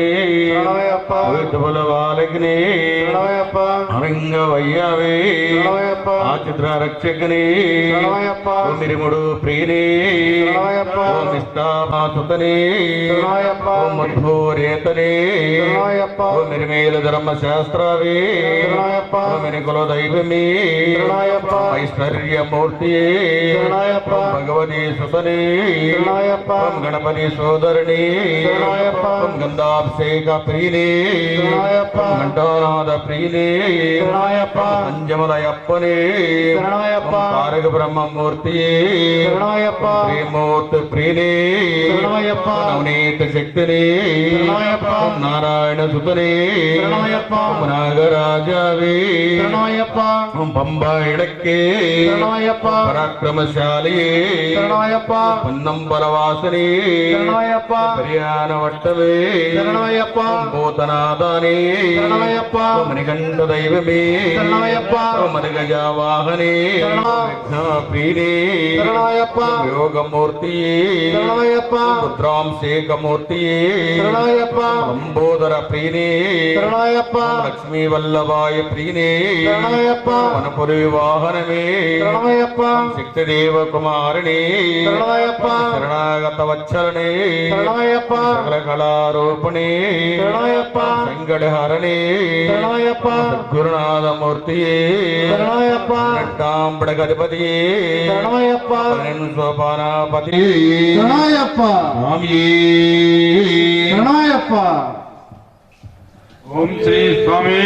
శరణమయ్యప్ప వైద్యుల వాలగ్నే శరణమయ్యప్ప అరంగ వయ్యావే శరణమయ్యప్ప ఆ చిత్ర రక్షకనే శరణమయ్యప్ప మిరిముడు ప్రియనే శరణమయ్యప్ప నిష్ఠాసుతనే శరణమయ్యప్ప మధ్వోరేతనే శరణమయ్యప్ప మిరిమేల ధర్మశాస్త్రవే శరణమయ్యప్ప కుల దైవమే శరణమయ్యప్ప ఐశ్వర్యమూర్తి శరణమయ్యప్ప భగవతి సుతనే శరణమయ్యప్ప గణపతి సోదరుని శరణమయ్యప్ప గంధాభిషేక ప్రియనే శరణమయ్యప్ప ఘంటానాద ప్రియనే శరణమయ్యప్ప అంజమలయప్పనే శరణమయ్యప్ప తారక బ్రహ్మమూర్తి శరణమయ్యప్ప ప్రేమూర్తి ప్రియనే శరణమయ్యప్ప నవనీత శక్తిని శరణమయ్యప్ప నారాయణ సుతనే శరణమయ్యప్ప నాగరాజావే శరణమయ్యప్ప పంబ ఇడక్కే శరణమయ్యప్ప పరాక్రమశాలియే శరణమయ్యప్ప పొన్నంబలవాసనే శరణమయ్యప్ప హరియాణ వట్టవే శరణమయ్యప్ప భూతనాదానే శరణమయ్యప్ప మణికంఠ దైవమే శరణమయ్యప్ప మణిగజావాహనే ప్రీనే శరణమయ్యప్ప యోగమూర్తి శరణమయ్యప్ప రుద్రాంశేకమూర్తి శరణమయ్యప్ప లంబోదర ప్రీనే శరణమయ్యప్ప లక్ష్మీ వల్లభాయ ప్రీనే శరణమయ్యప్ప వనపురి వాహనమే శరణమయ్యప్ప శక్తిదేవ కుమారిణి శరణమయ్యప్ప శరణాగత వచ్చలనే శరణమయ్యప్ప సకల కళారూపిణి శరణమయ్యప్ప సంగడహరణి శరణమయ్యప్ప గురునాథమూర్తి శరణమయ్యప్ప నట్టాంబడగధిపతి శరణమయ్యప్ప సోపానాపతి శరణమయ్యప్ప స్వామి శరణమయ్యప్ప ఓం శ్రీ స్వామి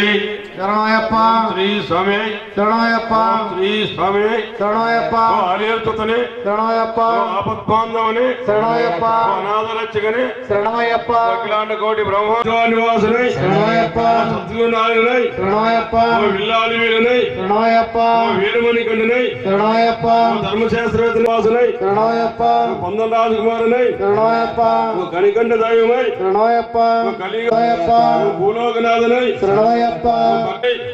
శరణమయ్యప్ప శ్రీ స్వామి శరణమయ్యప్ప శ్రీ స్వామి శరణమయ్యప్ప ఆర్యతుతని శరణమయ్యప్ప ఆపద్బాంధవని శరణమయ్యప్ప అనాథరక్షకని శరణమయ్యప్ప అఖిలాండ కోటి బ్రహ్మనివాసునై శరణమయ్యప్ప సద్గుణాలునై శరణమయ్యప్ప విల్లాలి వీరునై శరణమయ్యప్ప వీరమణికండునై శరణమయ్యప్ప ధర్మశాస్త్రవేత్త నివాసునై శరణమయ్యప్ప పొందన రాజకుమారునై శరణమయ్యప్ప కనికంఠ దైవమై శరణమయ్యప్ప కలియుగ భూలోకనాథనై శరణమయ్యప్ప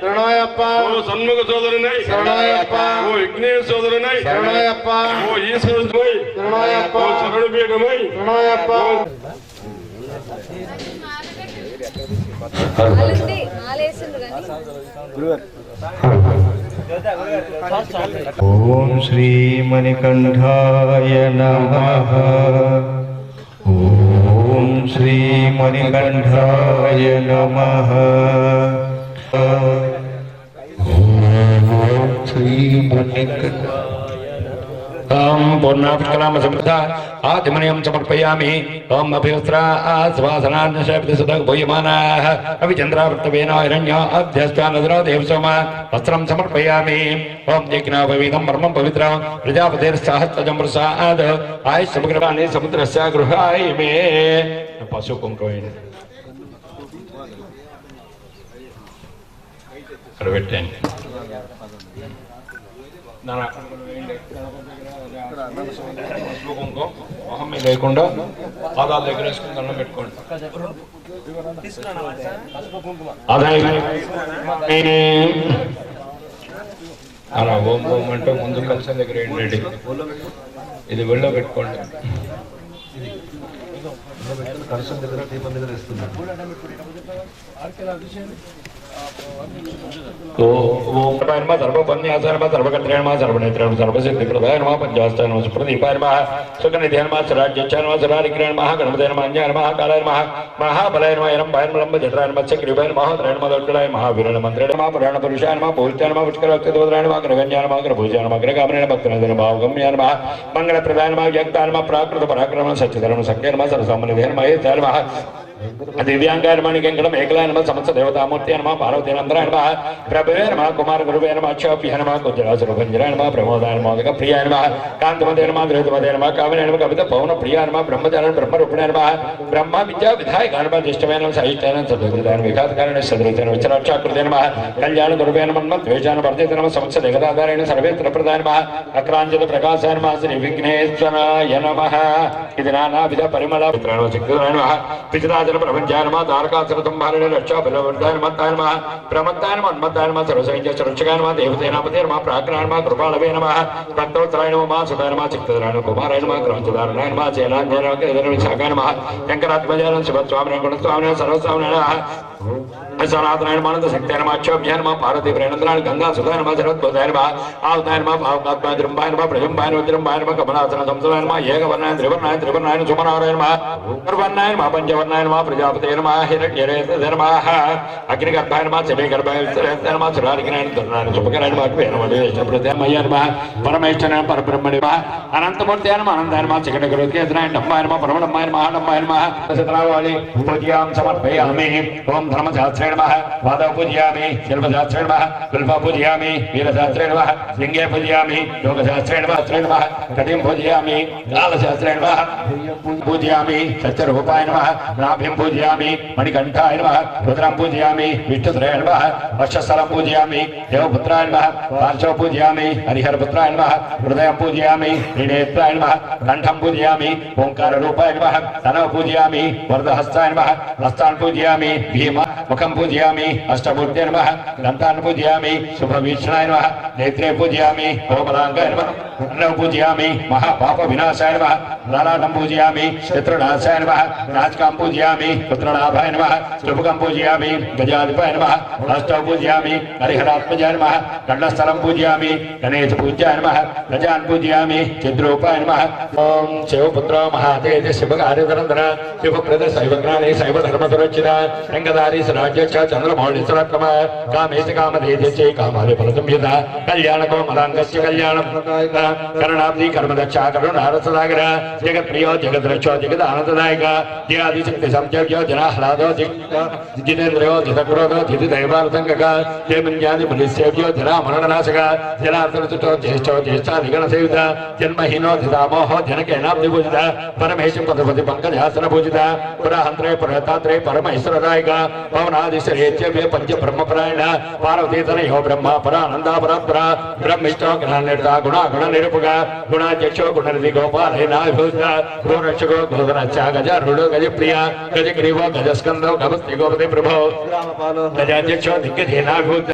శరణమయ్యప్ప సన్ముఖ సోదరునై శరణమయ్యప్ప ఓ విఘ్నేశ్ సోదరునై శరణమయ్యప్ప ఓ ఈశ్వరునై శరణమయ్యప్ప ఓ శరణుపీఠమై శరణమయ్యప్ప ఓం శ్రీ మణికంఠాయ నమః. ఓం శ్రీ మణికంఠాయ నమః. ఓం శ్రీ మణికంఠాయ ఓం పూర్ణాపుష్కరామ సమృద్ధ ఆదిమనయం సమర్పయామి. ఓం అభివస్త్రా ఆస్వాసనాన్యశబ్ద సుధ భూయమానాః అవిచంద్రావృతవేన హిరణ్య అభ్యస్తానదరా దేవసోమ వస్త్రం సమర్పయామి. ఓం యజ్ఞాపవీతం పరమం పవిత్రం ప్రజాపతిర్సహస్రజం ప్రసాద్ ఆయుష్ సమగ్రవాణి సముద్రస్య గృహాయ మే. పశు కుంకుమ ఇక్కడ పెట్టండి. మొహం మీద లేకుండా పాదాల దగ్గర వేసుకుని దండం పెట్టుకోండి. అలా ఓం ఓం అంటూ ముందు కలిసిన దగ్గర ఏంటండి ఇది వెళ్ళో పెట్టుకోండి. ఓం నమః సర్వపన్యాసాయ నమః సర్వకర్త్రాయ నమః సర్వనేత్రాయ నమః సర్వసిద్ధిప్రదాయ నమః పంచాస్తాయ నమః సుప్రదీపాయ నమః సుగణిధాయ నమః సరాజ్యాయ నమః సరారిక్రాయ నమః గణపతే నమః అంజాయ నమః కాలాయ నమః మహాబలాయ నమః యంబాయ నమః జఠరాయ నమః చక్రీవాయ నమః త్రాయ నమః దొడ్డలాయ మహావీరాయ మంత్రాయ నమః పురాణ పురుషాయ నమః పూజితాయ నమః పుష్కరవక్తోదరాయ నమః గ్రహణ్యాయ నమః గ్రహభూజాయ నమః గ్రహకామనాయ భక్తనదన భావగమ్యాయ నమః మంగళప్రదాయ నమః యజ్ఞాయ నమః ప్రాకృత పరాక్రమ సత్యధర్మ సంఖ్యాయ నమః సరసామనిధేయ నమః ఏతాయ నమః दिव्यांगाय नमः निगंगणम एकलाय नमः समस्त देवतामूर्ति नमः पार्वती नंदनाय नमः प्रभवे नमः कुमार गुरुवे नमः क्षोभ्य नमः कुजरासुरभंजनाय नमः प्रमोदाय नमः प्रियाय नमः कांतमते नमः द्रौतमते नमः कामिनाय नमः कविता पवन प्रियाय नमः ब्रह्मचारिण ब्रह्मरूपिणाय नमः ब्रह्म विद्या विधायक नमः ज्येष्ठवे नमः साहित्याय नमः सद्गुरुदाय विघातकारिणे सद्गुरुदाय विचराक्षाकृते नमः कल्याण गुरुवे नमः द्वेषान वर्धिते नमः समस्त देवताधारेण सर्वेत्र प्रदाय नमः अक्रांजित प्रकाशाय नमः श्री विघ्नेश्वराय नमः इति नानाविध परिमल पुत्राय चिक्कराय नमः पितराजन प्रपंचाय नमः तारकासुर संहारिणे रक्षा बलवर्धाय नमः ताय नमः प्रमत्ताय नमः उन्मत्ताय नमः सर्वसैन्य सुरक्षकाय नमः देवसेनापते नमः प्राज्ञाय नमः कृपालवे नमः भक्तोत्तराय नमः सुताय नमः चित्तधराय नमः कुमाराय नमः क्रांतिदारणाय नमः चैलान्याय नमः केदारविशाखाय नमः शंकरात्मजाय नमः शिवस्वामिनाय गुणस्वामिनाय सर्वस्वामिनाय नमः सनातनाय नमः अनंत शक्ताय नमः अक्षोभ्याय नमः पार्वती प्रेणन्द्राय गंगा सुताय नमः सरस्वत्याय नमः आवताय नमः भावकात्माय द्रंभाय नमः प्रजंभाय नमः वज्रंभाय नमः कमलासන संसवाय नमः एकवर्णाय त्रिवर्णाय सुमनाराय नमः सर्ववर्णाय नमः पंचवर्णाय नमः प्रजापते नमः हिरण्यरेतसे नमः अग्निगर्भाय नमः शिवेगर्भाय नमः सुरारिग्नाय नमः सुभकराय नमः अग्वे नमः देशप्रत्यामय नमः परमेश्वराय परब्रह्मणे नमः अनंतमूर्त्याय नमः आनन्दाय नमः चिकटगरुत्केतनाय नमः परमणम्माय नमः नमः नमः सतरावली पूज्यां समर्पयामि ओम धर्मशास्त्रे नमः वादव पूजयामि शिल्पशास्त्रे नमः बिल्व पूजयामि वीरशास्त्रे नमः लिंगे पूजयामि योगशास्त्रे नमः कटिं पूजयामि लालशास्त्रे नमः पूजयामि सत्यरूपाय नमः नाभिं पूजयामि मणिकण्ठाय नमः रुद्रं पूजयामि विष्णुत्रयाय नमः वक्षस्थलं पूजयामि देवपुत्राय नमः पार्श्वं पूजयामि हरिहरपुत्राय नमः हृदयं पूजयामि त्रिनेत्राय नमः कण्ठं पूजयामि ओंकाररूपाय नमः तनौ पूजयामि वरदहस्ताय नमः हस्तान् पूजयामि भीम मुखं पूजयामि अष्टमूर्ते नमः दन्तान् पूजयामि शुभवीक्षणाय नमः नेत्रे पूजयामि कोमलाङ्गाय नमः कर्णौ पूजयामि महापापविनाशाय नमः ललाटं पूजयामि शत्रुनाशाय नमः नासिकां पूजयामि पुत्रलाभाय नमः शुभकं पूजयामि गजाधिपाय नमः हस्तौ पूजयामि हरिहरात्मजाय नमः कण्ठस्थलं पूजयामि गणेशपूज्याय नमः गजान् पूजयामि चिद्रूपाय नमः ओम शिवपुत्र महातेज शिवकार्यधरन्धर शिवप्रद शैवज्ञानी शैवधर्मसुरक्षित रंगधारी राज्यक्ष चंद्रमौळि सुरत्तम कामेश कामधेयश्च कामाले फलसंयुत कल्याणको मलाङ्गस्य कल्याणं करुणाब्धि कर्मदक्षा करुणारससागर जगत्प्रियो जगद्रक्षो जगदानन्ददायक जयादिशक्ति संयोग्यो जनाह्लादो जितेन्द्रियो जितक्रोधो जितदैवार्थङ्गक जयमन्यादि मुनिसेव्यो जनामरणनाशक जनार्दनतुतो ज्येष्ठो ज्येष्ठाधिगणसेवित जन्महीनो धितामोहो जनकेनाब्धिपूजित परमेशं पदपति पंकजासन पूजित पुराहन्त्रे पुरतात्रे परमेश्वरदायक पवनादिशरेत्यभ्य पंच ब्रह्मपरायण पार्वतीतनयो ब्रह्मा परानन्दा परात्परा ब्रह्मिष्ठो ज्ञाननिर्ता गुणागुण निरूपक गुणाध्यक्षो गुणनिधि गोपालेनाभिभूत गोरक्षको गोधनश्च गजारूढो गजप्रिया गजग्रीवो गजस्कन्दो गभस्ति गोपति प्रभो गजाध्यक्षो दिग्गजेनाभिभूत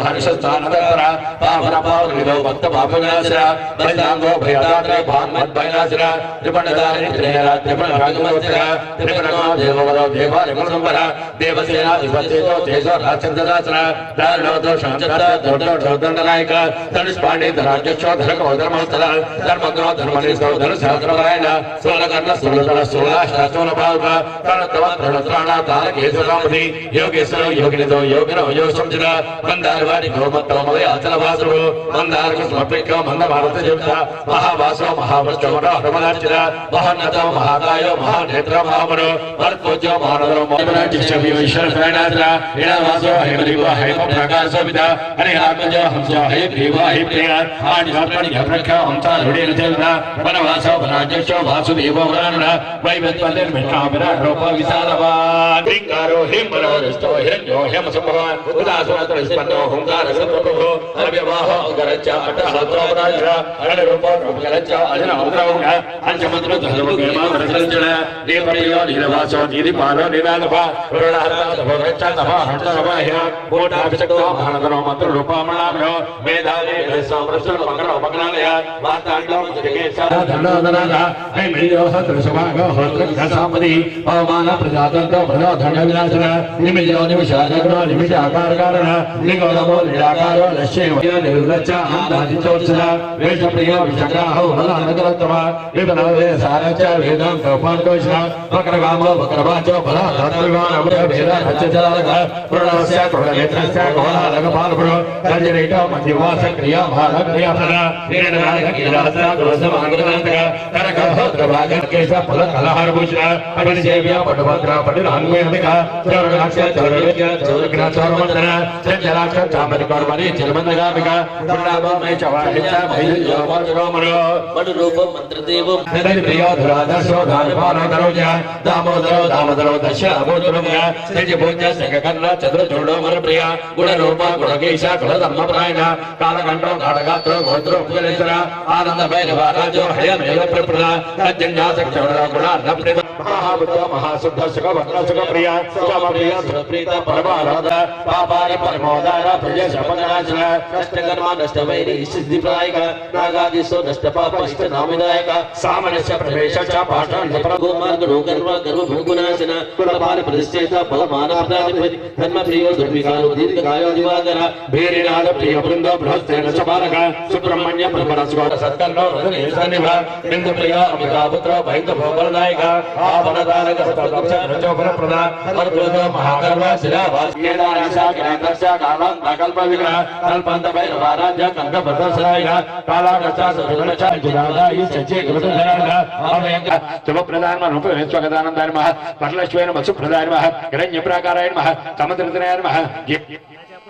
हर्षस्थानतत्परा पावनपावनिधो भक्तपापविनाशरा बलिदाङ्गो भयदात्रे भान्मद्भयनाशरा त्रिपण्डधारि त्रिपुणरागमवत्सरा त्रिपुणगो देववरो देवारिमसंवरा देवसेनाधिपत्येतो तेजो राजचन्द्रदासरा दारुणो दोषाञ्चता दोर्दण्डनायक धनुष्पाण्डे धराध्यक्षो धरको धर्मोत्तरा धर्मग्नो धर्मनिष्ठो धनुशास्त्रपरायण स्थूलकर्ण स्थूलतल स्थूलाष्टास्थूलभावक प्रणतवत्रणत्राणा तारकेशुरामधि योगेश्वरो योगिनिधो योगिनो योगसंचिता मन्दारवारि गोमत्तो मलयाचलवासुभो मन्दारकुस्मप्रिक्यो मन्दभारतयुक्ता महावासो महावृष्टो मनोहरमदार्चिता महान्नतो महाकायो महानेत्रो महामनो भरतपूज्यो महानदरो मोहनाचिक्षव्यो ईश्वरप्राणात्रा इडावासो हैमदिवो हैमप्रकाशोपिता हरिहात्मजो हंसो हैग्रीवो हैप्रिया आनिहात्मनिघप्रख्यो हंसा रूढेरचेता वनवासो वनाध्यक्षो वासुदेवो वरानना वैवत्वनिर्मिष्टो विराटरूपो विशालवान् ह्रीङ्कारो हिमवरवरिष्ठो हिरण्यो हेमसंभवान् उदासुरतरस्पन्नो हुङ्कारसत्त्वप्रभो अव्यवाहो गरच्च अट्टहत्रोपराजरा अरणरूपो रूपगरच्च अजनौद्रौघ अंशमन्त्रो धर्मगेमावरसञ्चन देवप्रियो नीलवासो नीतिपालो निरालभा वरुणहर्तादभोगच्छन्दभहन्तरवाह्य कोटाभिषक्तो महानगरो मन्त्ररूपमणाभ्यो मेधावी समृष्टमकरोपगणालय वार्ताण्डो जगेश धन्नोदनागा हैमियो सत्रसभागो होत्रसामधि पवमान प्रजातन्तो भलो धन्यविनाशन निमियो निमिषाजग्नो निमिषाकारकारण निगोणमो निराकारो लक्ष्येव निर्लज्ज अन्धादिचोत्सव वेषप्रियो विषग्राहो हलानगरत्तमा विपनवे सारच वेदान्तोपान्तोष्ण वक्रगामो वक्रवाचो बला धर्मगान भेद रचचलालक प्रणवस्य प्रणनेत्रस्य गोलालकपालपुरो कर्जरेटो मध्यवास क्रिया भालक्रियाफल निरनायक कीलास्ता दोषमागतन्तक करक महोद्रभागकेश फलकलहारभूषण परिसेव्य पटभद्र पटिरान्वयमिका चौरगाक्ष चौरवेद्य चौरग्रह चौरमंडन चंचलाक्ष चामरिकौर्मणि चिरमन्दगामिका पुण्डामय चवाहिच भैल्यो वज्रोमरो मणिरूपं मंत्रदेवं प्रियो धरादर्शो धारपानोदरोज दामोदरो दामोदरो दश अभूतरम्य तेजभोज संगकर्ण चतुर्चूडो मनप्रिय गुणरूप गुणकेश कुलधर्मपरायण कालकण्ठो कालगात्रो गोत्रो उपगलेश्वर आनंद भैरव राजो हयमेव प्रप्रदा तज्जन्यासक्षणो गुणार्णप्रिय महाबुद्ध महासुद्ध सुख भद्र सुख प्रिय समप्रिय सुप्रीत परमाराध पापाय परमोदार प्रिय शपनाशන नष्टकर्म नष्टवैरी सिद्धिप्रायक नागादिसो नष्टपाप इष्टनामिदायक सामनस्य प्रवेश च पाषाण गोमार्ग रोगर्व गर्व भोगुनाशन कुलपाल प्रतिष्ठित फलमान प्रदाधिपति धर्मप्रियो दुर्विकारो दीर्घकायो दिवाकर भीरिनाद प्रिय वृंद बृहस्तेन चपारक सुब्रह्मण्य परमरस्व सत्कर्णो हृदयेशनिभ बिंदु प्रिय अमिता पुत्र भैंद भोगलनायक आवनदानक सतदक्ष रजोपर प्रदा अद्भुत महाकर्म शिलावास केदारशा किरांतर्ष कालांत कल्प विग्रह कल्पंत भैरव राज्य कंक भद्रसरायक कालाकचा सुरगणच जुदादाई सचे कृतधराग अभयंक शुभ प्रदान रूप स्वगदानंदाय नमः परलक्ष्मी नमः सुप्रदाय नमः हिरण्य प्राकाराय नमः समुद्रतनयाय नमः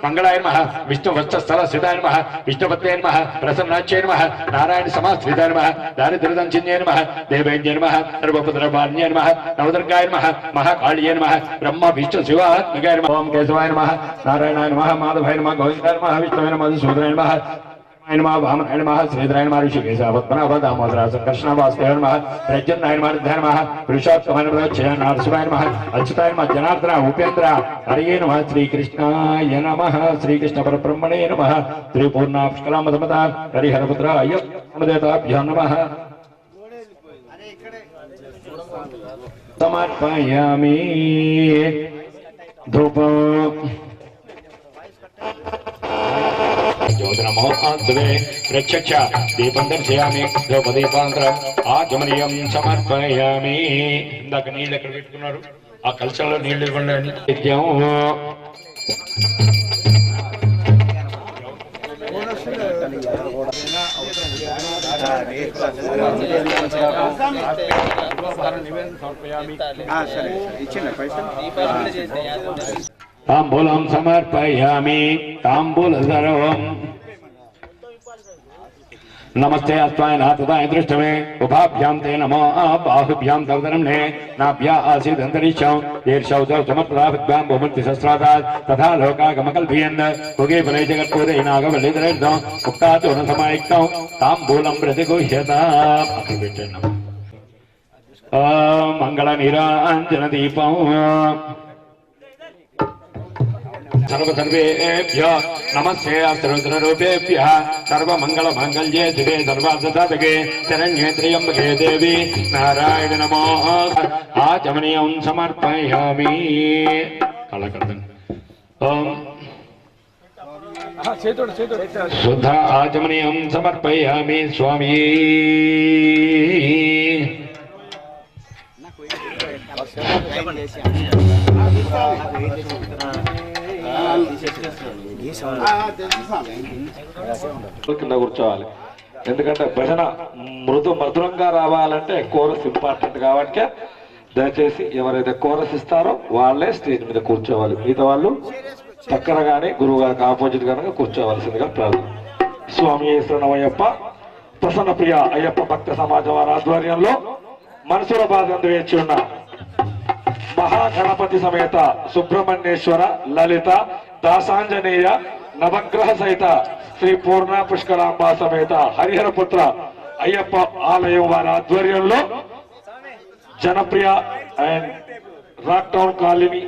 मंगलाय नमः विष्णु वत्सस्थल स्थिताय नमः विष्णुपत्ये नमः प्रसन्नाच्ये नमः नारायण समास्थिताय नमः दारिद्र्यदंचिन्ये नमः देवैन्ये नमः सर्वपुत्रवान्ये नमः नवदुर्गाय नमः महाकाल्ये नमः ब्रह्म विष्णु शिवात्मकाय नमः ओम केशवाय नमः नारायणाय नमः माधवाय नमः गोविन्दाय नमः विष्णुवे नमः मधुसूदनाय नमः नमः वामनाय नमः श्रीधराय नमः ऋषिकेशाय पद्मनाभ दामोदर संकर्षण वासुदेवाय नमः प्रज्ञानाय नमः ध्यान नमः पुरुषोत्तमाय नमः जय नरसिंहाय नमः अच्युताय नमः जनार्दन उपेन्द्र हरये नमः श्रीकृष्णाय नमः श्रीकृष्ण परब्रह्मणे नमः त्रिपूर्णा पुष्कलामधमता हरिहरपुत्र अय्यदेवताभ्यो नमः समर्पयामि धूपं ज्योतिर्मोहाद्वे प्रत्यक्ष दीपं दर्शयामि ధూపదీపాంతరం ఆచమనీయం సమర్పయామి ఇందాక నీళ్ళు ఎక్కడ పెట్టుకున్నారు ఆ కలశంలో నీళ్లు ఇవ్వండి అని నిత్యం तांबूलं समर्पयामि तांबूलधरम् नमस्ते अस्माय नाथदाय दृष्टमे उभाभ्यां ते नमो बाहुभ्यां तवदनम्ने नाभ्या आसीत् अन्तरिक्षं दीर्षौ च समप्रदाभ्यां बहुमूर्तिसहस्रादात् तथा लोकागमकल्पयन् उगे फले जगत्पूरे नागवल्लिधरेर्दं उक्ताचूर्णसमायुक्तं ताम्बूलं प्रतिगुह्यताम् मङ्गलनीराञ्जनदीपम् सर्वसर्वेभ्यो नमस्ते सर्वरूपेभ्यः सर्वमङ्गलमाङ्गल्ये शिवे सर्वार्थसाधके शरण्ये त्र्यम्बके देवी नारायण नमः आचमनीयं समर्पयामि कलाकर्तन ओम शुद्ध आचमनीयं समर्पयामि स्वामी కింద కూర్చోవాలి ఎందుకంటే భజన మధురంగా రావాలంటే కోరస్ ఇంపార్టెంట్ కాబట్టి దయచేసి ఎవరైతే కోరస్ ఇస్తారో వాళ్ళే స్టేజ్ మీద కూర్చోవాలి మిగతా వాళ్ళు పక్కన గానీ గురువు గారికి ఆపోజిట్ గానే కూర్చోవలసిందిగా ప్రార్థన స్వామి శరణమయ్యప్ప ప్రసన్న ప్రియ అయ్యప్ప భక్త సమాజం వారి ఆధ్వర్యంలో మనసుల బాధ వేచి ఉన్న మహాగణపతి సమేత సుబ్రహ్మణ్యేశ్వర లలిత దాసాంజనేయ నవగ్రహ సహిత శ్రీ పూర్ణ పుష్కరాంబ సమేత హరిహరపుత్ర అయ్యప్ప ఆలయం వారి ఆధ్వర్యంలో Janapriya and rock town colony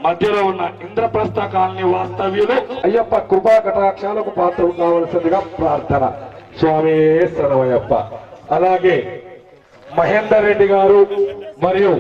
మధ్యలో ఉన్న ఇంద్రప్రస్థ కాలనీ వాస్తవ్యులు అయ్యప్ప కృపా కటాక్షాలకు పాత్రలు కావలసిందిగా ప్రార్థన స్వామి శరణమయ్యప్ప. అలాగే మహేందర్ రెడ్డి గారు మరియు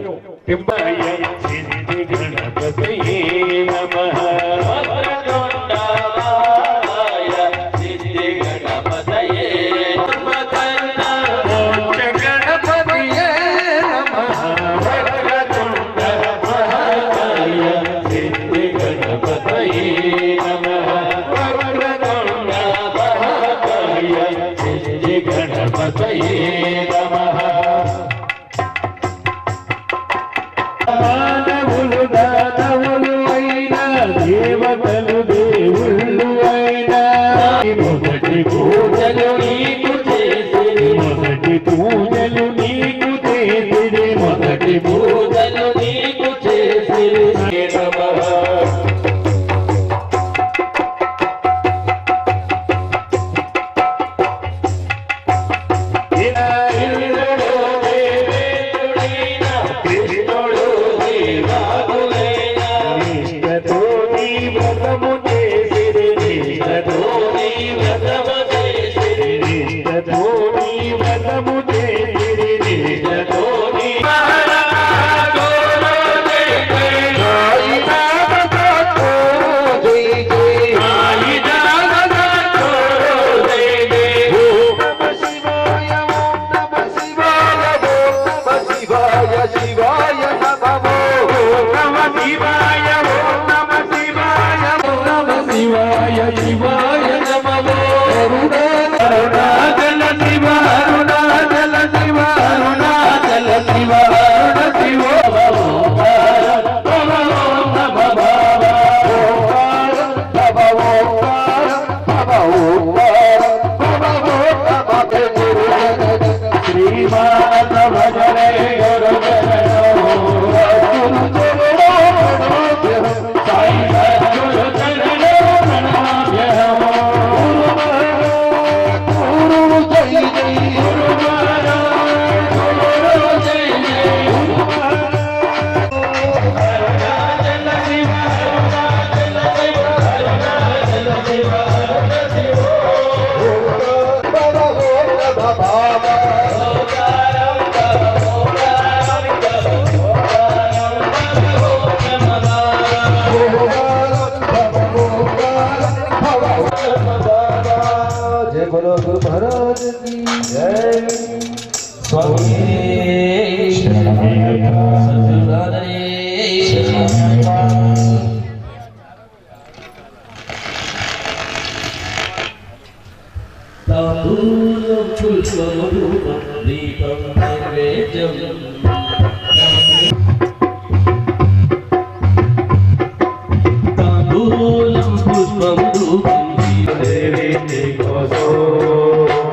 పూజలు నీకు చేసిరి మొదటి పూజలు నీకు చేసిరి నమః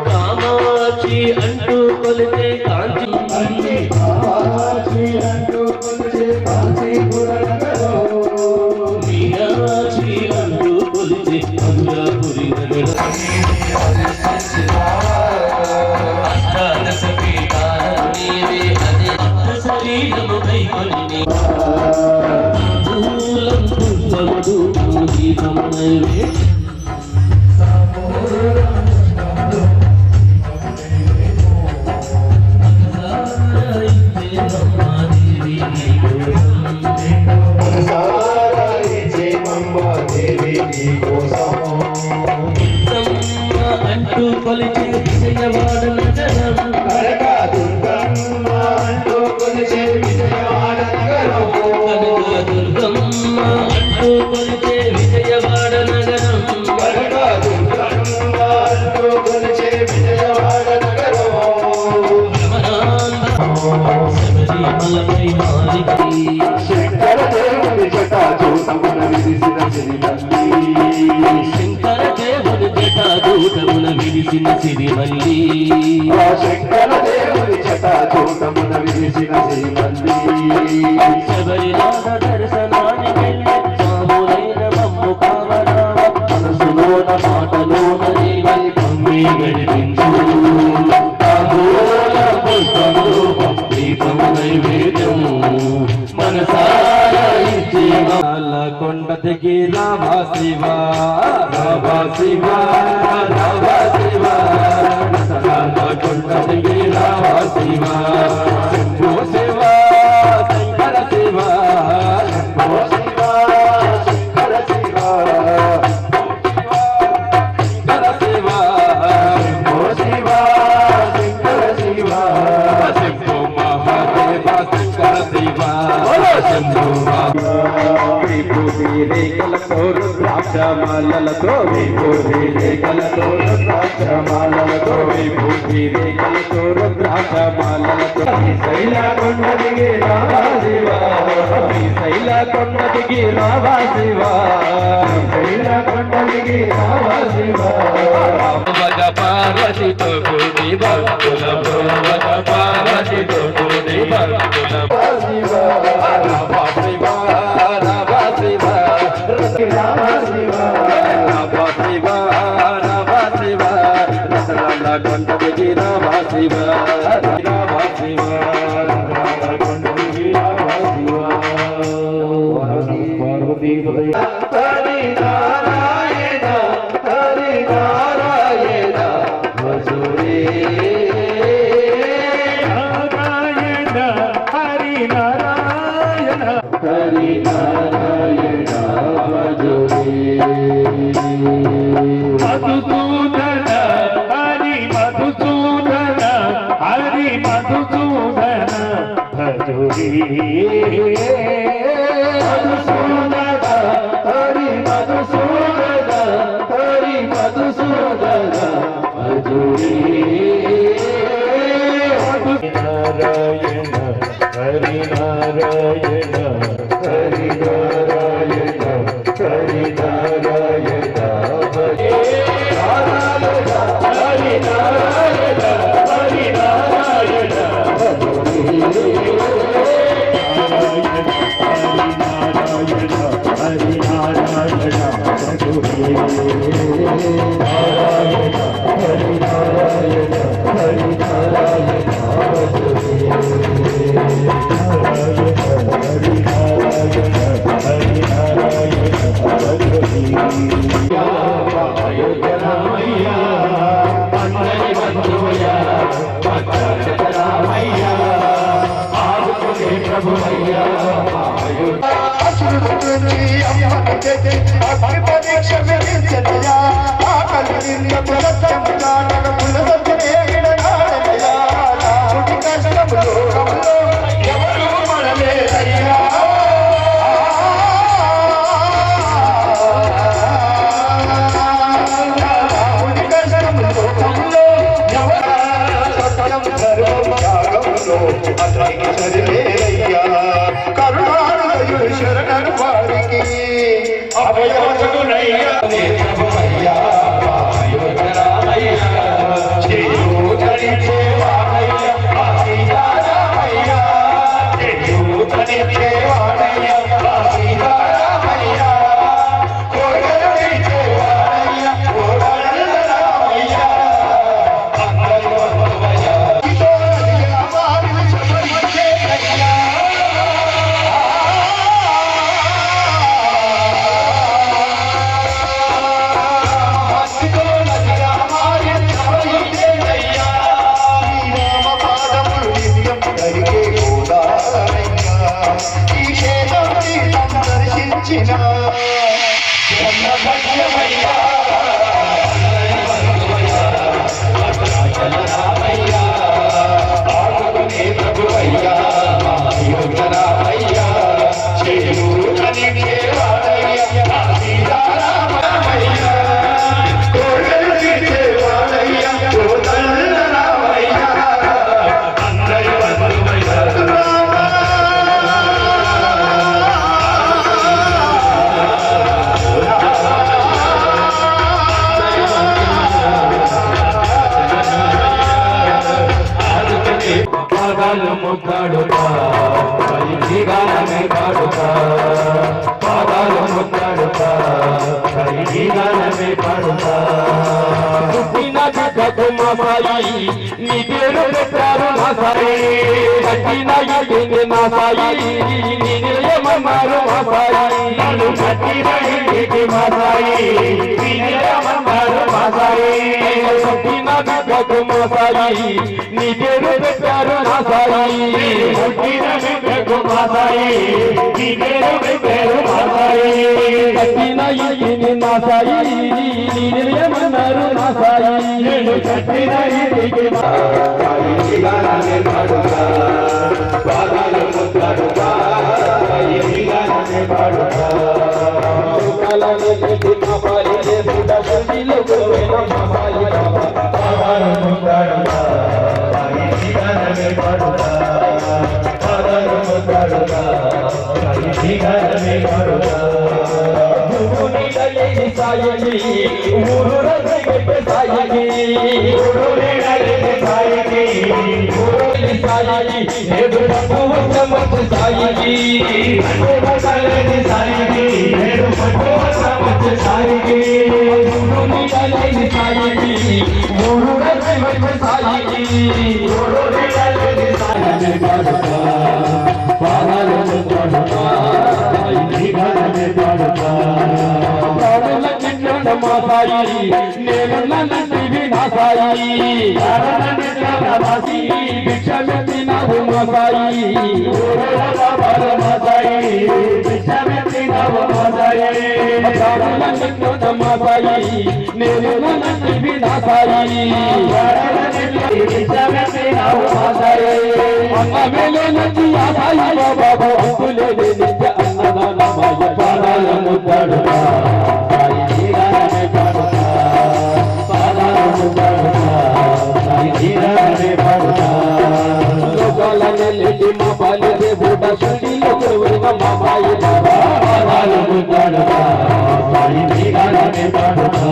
కామాక్షి అంటూ కొలితే కాంచి మీనాక్షి అంటూ కొలితే మధురాపురి అష్టాదశ పీఠాలను నీవే అదే శరీరము కైకొని పూలం పుష్పముడు గీతం నైవేద్యం అంటూ కొలిచే విజయవాడ నగరం దుర్గమ్మ అంటూ కొలిచే విజయవాడ నగరం శబరిమలపై మాలికి శంకర దేవుని జటాజూటమున విరిసిన సిరిమల్లి శబరినాథ దర్శనానికి సాములైన మమ్ము కావరావ మనసులోన మాటలోన నీవై కమ్మి గడిపించు నైవేద్యము మనసారా ఇచ్చి కొండ దిగి రావా శివా రావా శివా రావా శివా కొండ దిగి రావా శివా శంభో శివా శంకర శివా శంభో శివా శంకర శివా శంకర శివా శంభో శివా శంకర శివా శంభో మహాదేవ శంకర శివా శంభో రేకుల కోరు రుద్రాక్షమాలలతో విభూతి రేఖలతో రుద్రాక్షమాలలతో విభూతి రేఖలతో రుద్రాక్షమాలలతో శైల కొండ దిగి రావా శివా శైల కొండ దిగి రావా శివా శైల కొండ దిగి రావా శివా పార్వతితో కూడి భక్తుల పార్వతితో కూడి భక్తుల శివా మధుసూదన హరి మధుసూదన హరి మధుసూదన భజురి మధుసూదన హరి మధుసూదన హరి మధుసూదన భజురి నారాయణ హరి నారాయణ హరి నారాయణ హరి నారాయణ శరణు వారికి అభయోజకునయ్యా ముద్దాడుతా పాడుతా పాదాలు ముద్దాడుతా పాడుతా పుట్టిన బిడ్డకు మాసాయి నీ పేరు పెట్టారు మాసాయి కట్టిన ఇంటిని మాసాయి నీ నిలయమన్నారు మాసాయి నన్ను కట్టిన ఇంటికి మాసాయి నీ నిలయమన్నారు మాసాయి పుట్టిన బిడ్డకు మాసాయి నీ పేరు పెట్టారు మాసాయి పుట్టిన బిడ్డకు మాసాయి నీ పేరు మాసాయి కట్టిన ఇంటిని మాసాయి నీ నిలయమన్నారు మాసాయి నేను కట్టిన ఇంటికి పాదాలు ముద్దాడుతా పాడుతా పడుతా పాదాలు ముద్దాడుతా శ్రీగారమే పడుతా సాయి ఊరు సాయి సాయి నేడు పట్టు సాయి నేడు పట్టు సాయి సాయి ఊరు సాయి పాదాలు పడుతా మాసాయి నేను నన్ను నాసాయి భిక్షమెత్తి నాకు మాసాయి మాసాయి నేను నన్ను నాసాయి అన్నమేలే నచ్చి ఆసాయి బాబు అంకులే నిత్య అన్నదానమాయ పాదాల ముద్దాడుతా లోకాలెల్లి మా బాల్యదే బూట సుడి మా బాయి పాదాలు ముద్దాడుతా సాయి శ్రీగారమే పాడుతా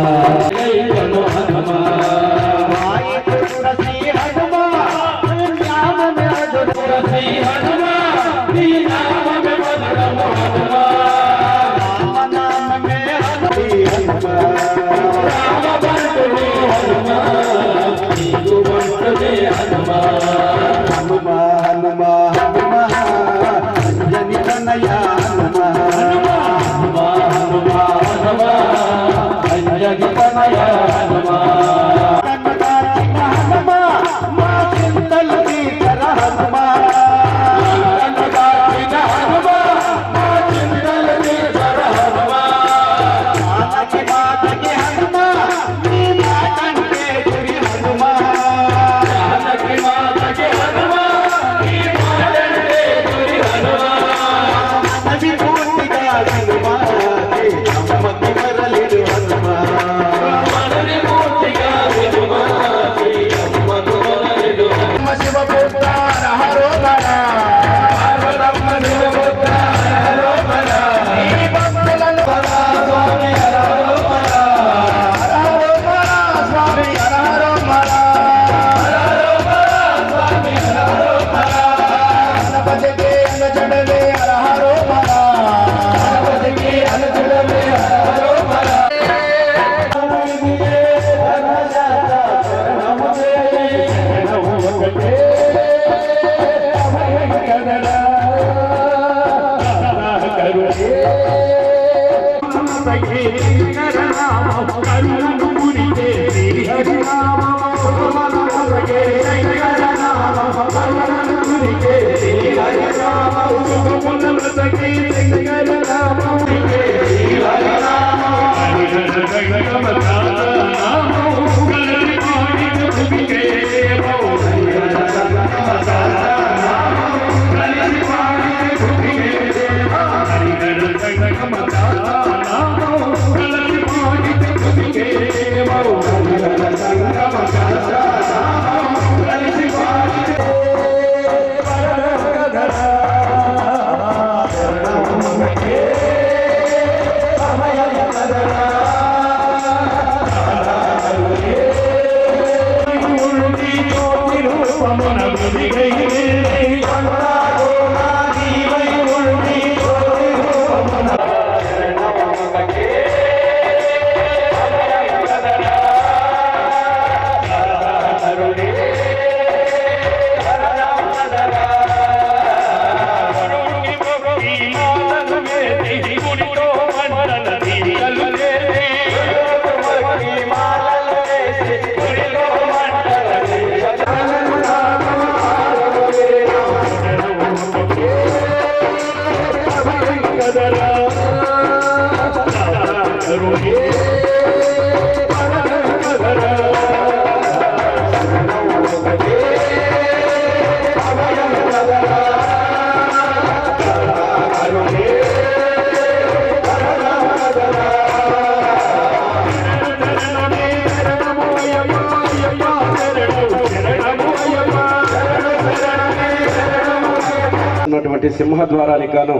ఉన్నటువంటి సింహద్వారానికి గాను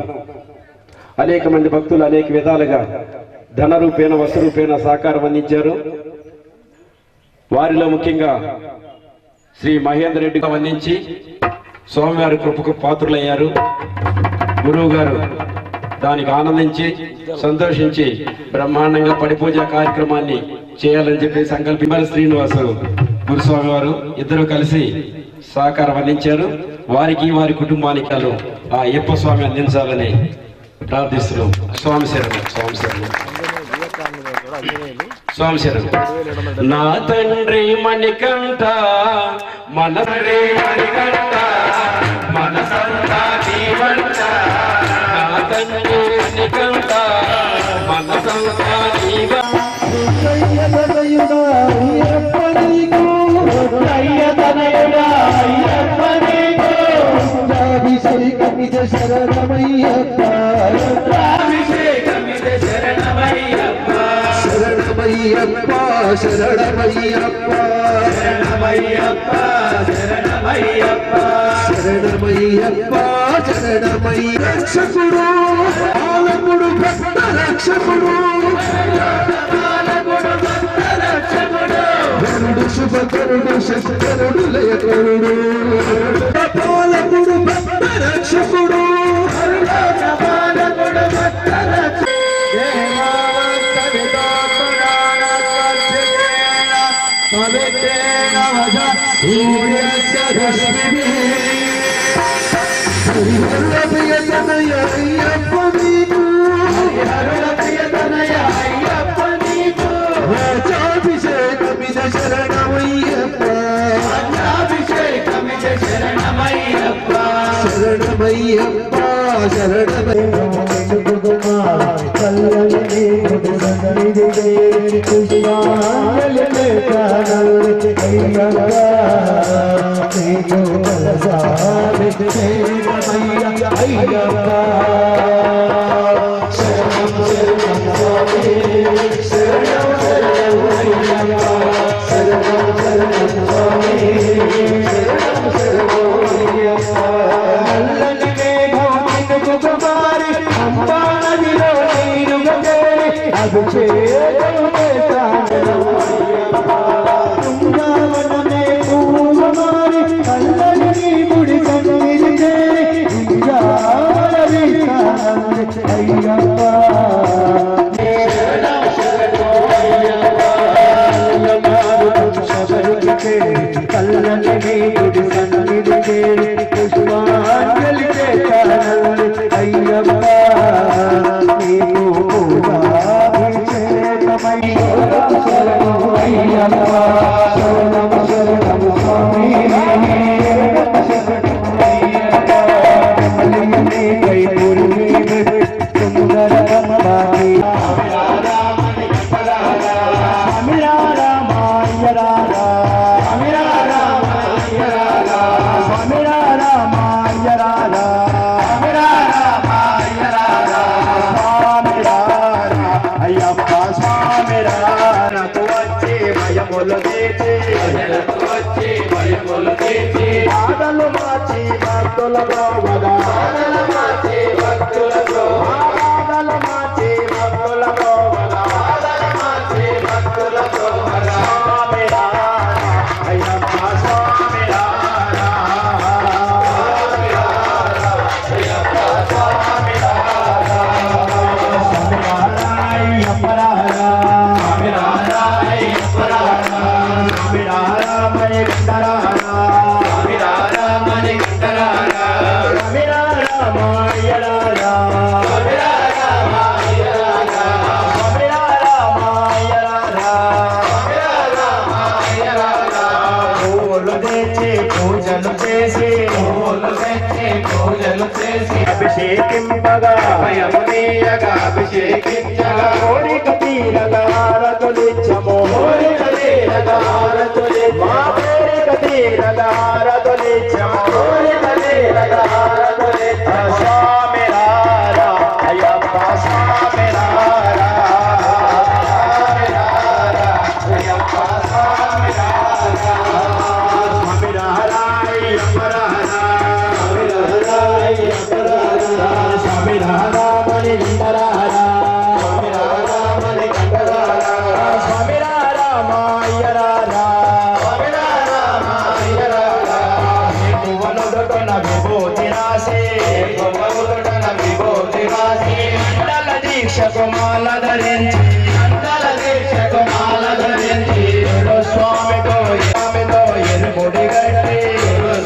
అనేక మంది భక్తులు అనేక విధాలుగా ధన రూపేణ వస్తు రూపేణ సహకారం అందించారు. వారిలో ముఖ్యంగా శ్రీ మహేందర్ రెడ్డిగా అందించి స్వామివారి కృపకు పాత్రులయ్యారు. గురువు గారు దానికి ఆనందించి సంతోషించి బ్రహ్మాండంగా పడిపూజ కార్యక్రమాన్ని చేయాలని చెప్పి సంకల్ప శ్రీనివాసు గురుస్వామి వారు ఇద్దరు కలిసి సహకారం అందించారు. వారికి వారి కుటుంబానికి ఆ అయ్యప్ప స్వామి అందించాలని ప్రార్థిస్తున్నాం. స్వామి శరణం, స్వామి శరణం, స్వామి శరణం. నా తండ్రి మణికంఠ మన తండ్రి మణికంఠ మనసంతా నీవంట. నా తండ్రి మణికంఠ మనసంతా నీవంట. శరణమయ్యప్ప శరణమయ్యప్ప శరణమయ్యప్ప శరణమయ్యప్ప శరణమయ్యప్ప శరణమయ్య రక్షకుడు పాలకుడు భక్త రక్షకుడు గరుడు శుభకరుడు శస్కరుడు లయకరుడు పాలకుడు భక్త రక్షకుడు శరణమయ్యప్ప ఆదలు మార్చి భక్తుల గోవగా ఆదలు మార్చి భక్తుల గోవగా ఆదలు మార్చి భక్తుల గోవగా ఆదలు మార్చి భక్తుల గోవగా స్వామి రారా అయ్యప్ప స్వామి రారా స్వామి రారా అయ్యప్ప స్వామి రారా స్వామి రారా అయ్యప్ప రారా స్వామి రారా అయ్యప్ప రారా స్వామి రారా మణి గంధరారా అభిషేకింపగా భయమునీయగా అభిషేకించగా కోరిక తీరగా హారతులిచ్చము కోరిక తీరగా హారతులిచ్చము మా కోరిక తీరగా హారతులిచ్చము కోరిక తీరగా హారతులిచ్చము స్వామి రారా అయ్యప్ప స్వామి రారా స్వామి రారా అయ్యప్ప స్వామి రారా స్వామి రారా అయ్యప్ప రారా స్వామి రారా అయ్యప్ప విభూతి రాసి భోగముదుటన విభూతి రాసి మండల దీక్షకు మాల ధరించి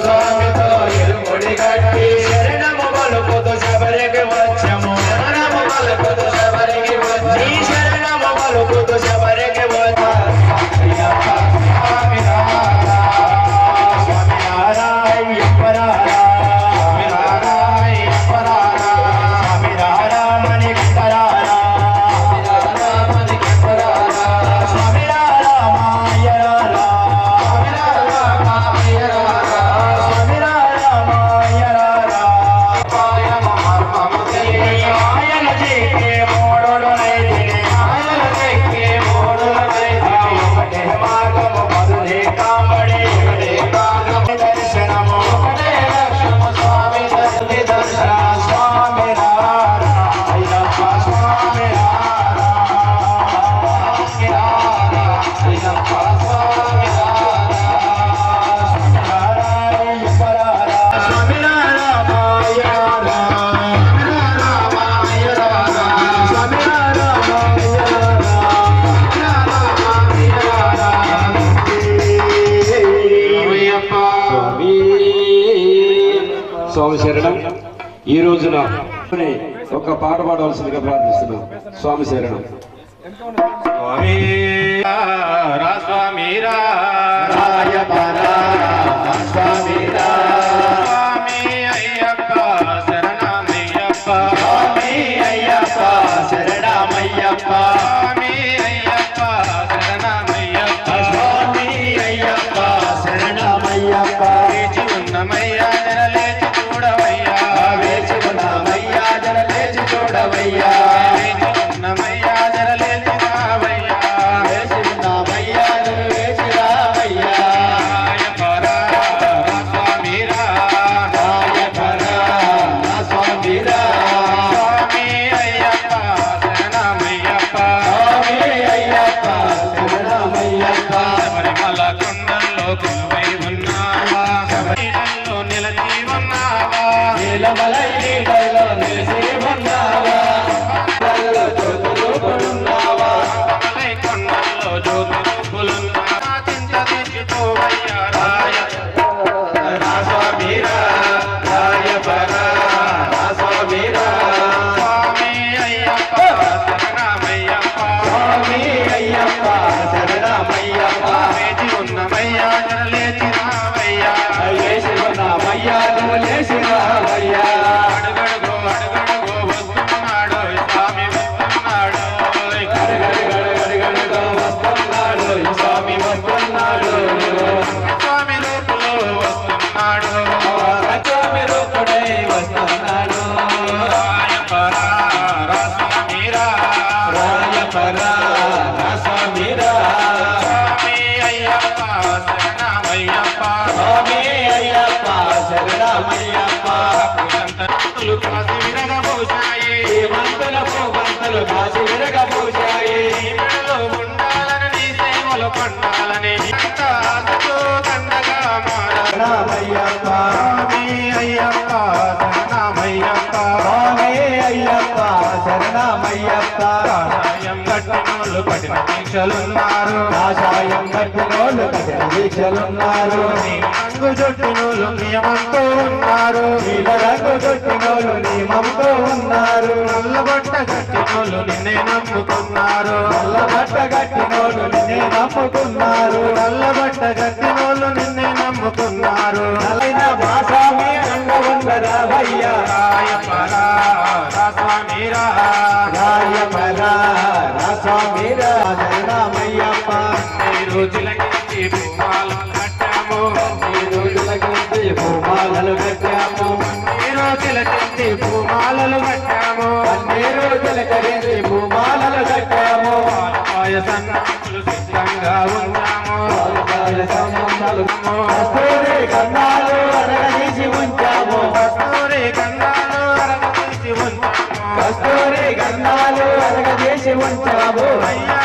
స్వామితో ఎరుముడి గట్టి శరణము పలుకుతూ శబరికి వచ్చము శరణము పలుకుతూ శబరికి వచ్చి శరణము పలుకుతూ శబరికి వచ్చి స్వామి నారాయణ మణి స్వామి శరణం. ఈ రోజున ఒక పాట పాడవలసిందిగా ప్రార్థిస్తున్నాం. స్వామి శరణం. స్వామి స్వామి స్వామి అయ్యప్ప శరణమయ్యప్ప స్వామి అయ్యప్ప శరణమయ్యప్ప స్వామి అయ్యప్ప శరణమయ్యప్ప స్వామి అయ్యప్ప శరణమయ్యప్ప వేచి ఉన్నమయ్యా జనలేచి చూడవయ్యా వేచి ఉన్నమయ్యా జనలేచి చూడవయ్యా వేచి ఉన్నమయ్యా జనలేచి రావయ్యా వేచి ఉన్నమయ్యా జనలేచి రావయ్యా కఠిన దీక్షలున్నారు కాషాయం కట్టినోళ్ళు కఠిన దీక్షలున్నారు రంగు జొట్టినోళ్ళు నియమంతో ఉన్నారు నీల రంగు జొట్టినోళ్ళు నియమంతో ఉన్నారు నల్లబట్ట కట్టినోళ్ళు నిన్నే నమ్ముకున్నారు నల్లబట్ట కట్టినోళ్ళు నిన్నే నమ్ముకున్నారు నల్లబట్ట కట్టినోళ్ళు నిన్నే నమ్ముకున్నారు నల్లైన భాషామి రంగవందరావయ్యా రాయపరా స్వామి రాయపరా స్వామి శరణమయ్యప్ప ఈ రోజులకి భూమాలు కట్టాము ఈ రోజులకి భూమాలలు కట్టాము ఈ రోజులకి భూమాలలు కట్టాము అన్ని రోజుల కలిసి భూమాలలు కట్టాము పాయసన్నాలు సిద్ధంగా ఉన్నాము పాయసన్నాలు కస్తూరి కన్నాలు అరగదీసి ఉంచాము కస్తూరి కన్నాలు అరగదీసి ఉంచాము కస్తూరి కన్నాలు అరగదీసి ఉంచాము అయ్యా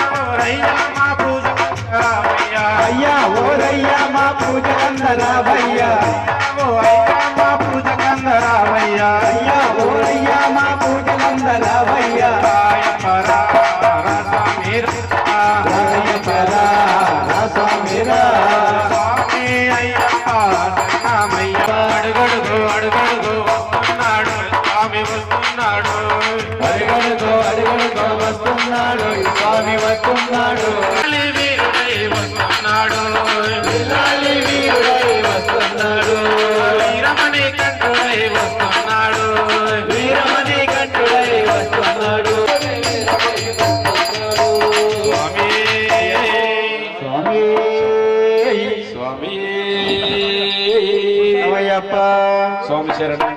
ఓరయ్యా మా పూజ అందరావయ్యా మా పూజ స్వామి శరణం.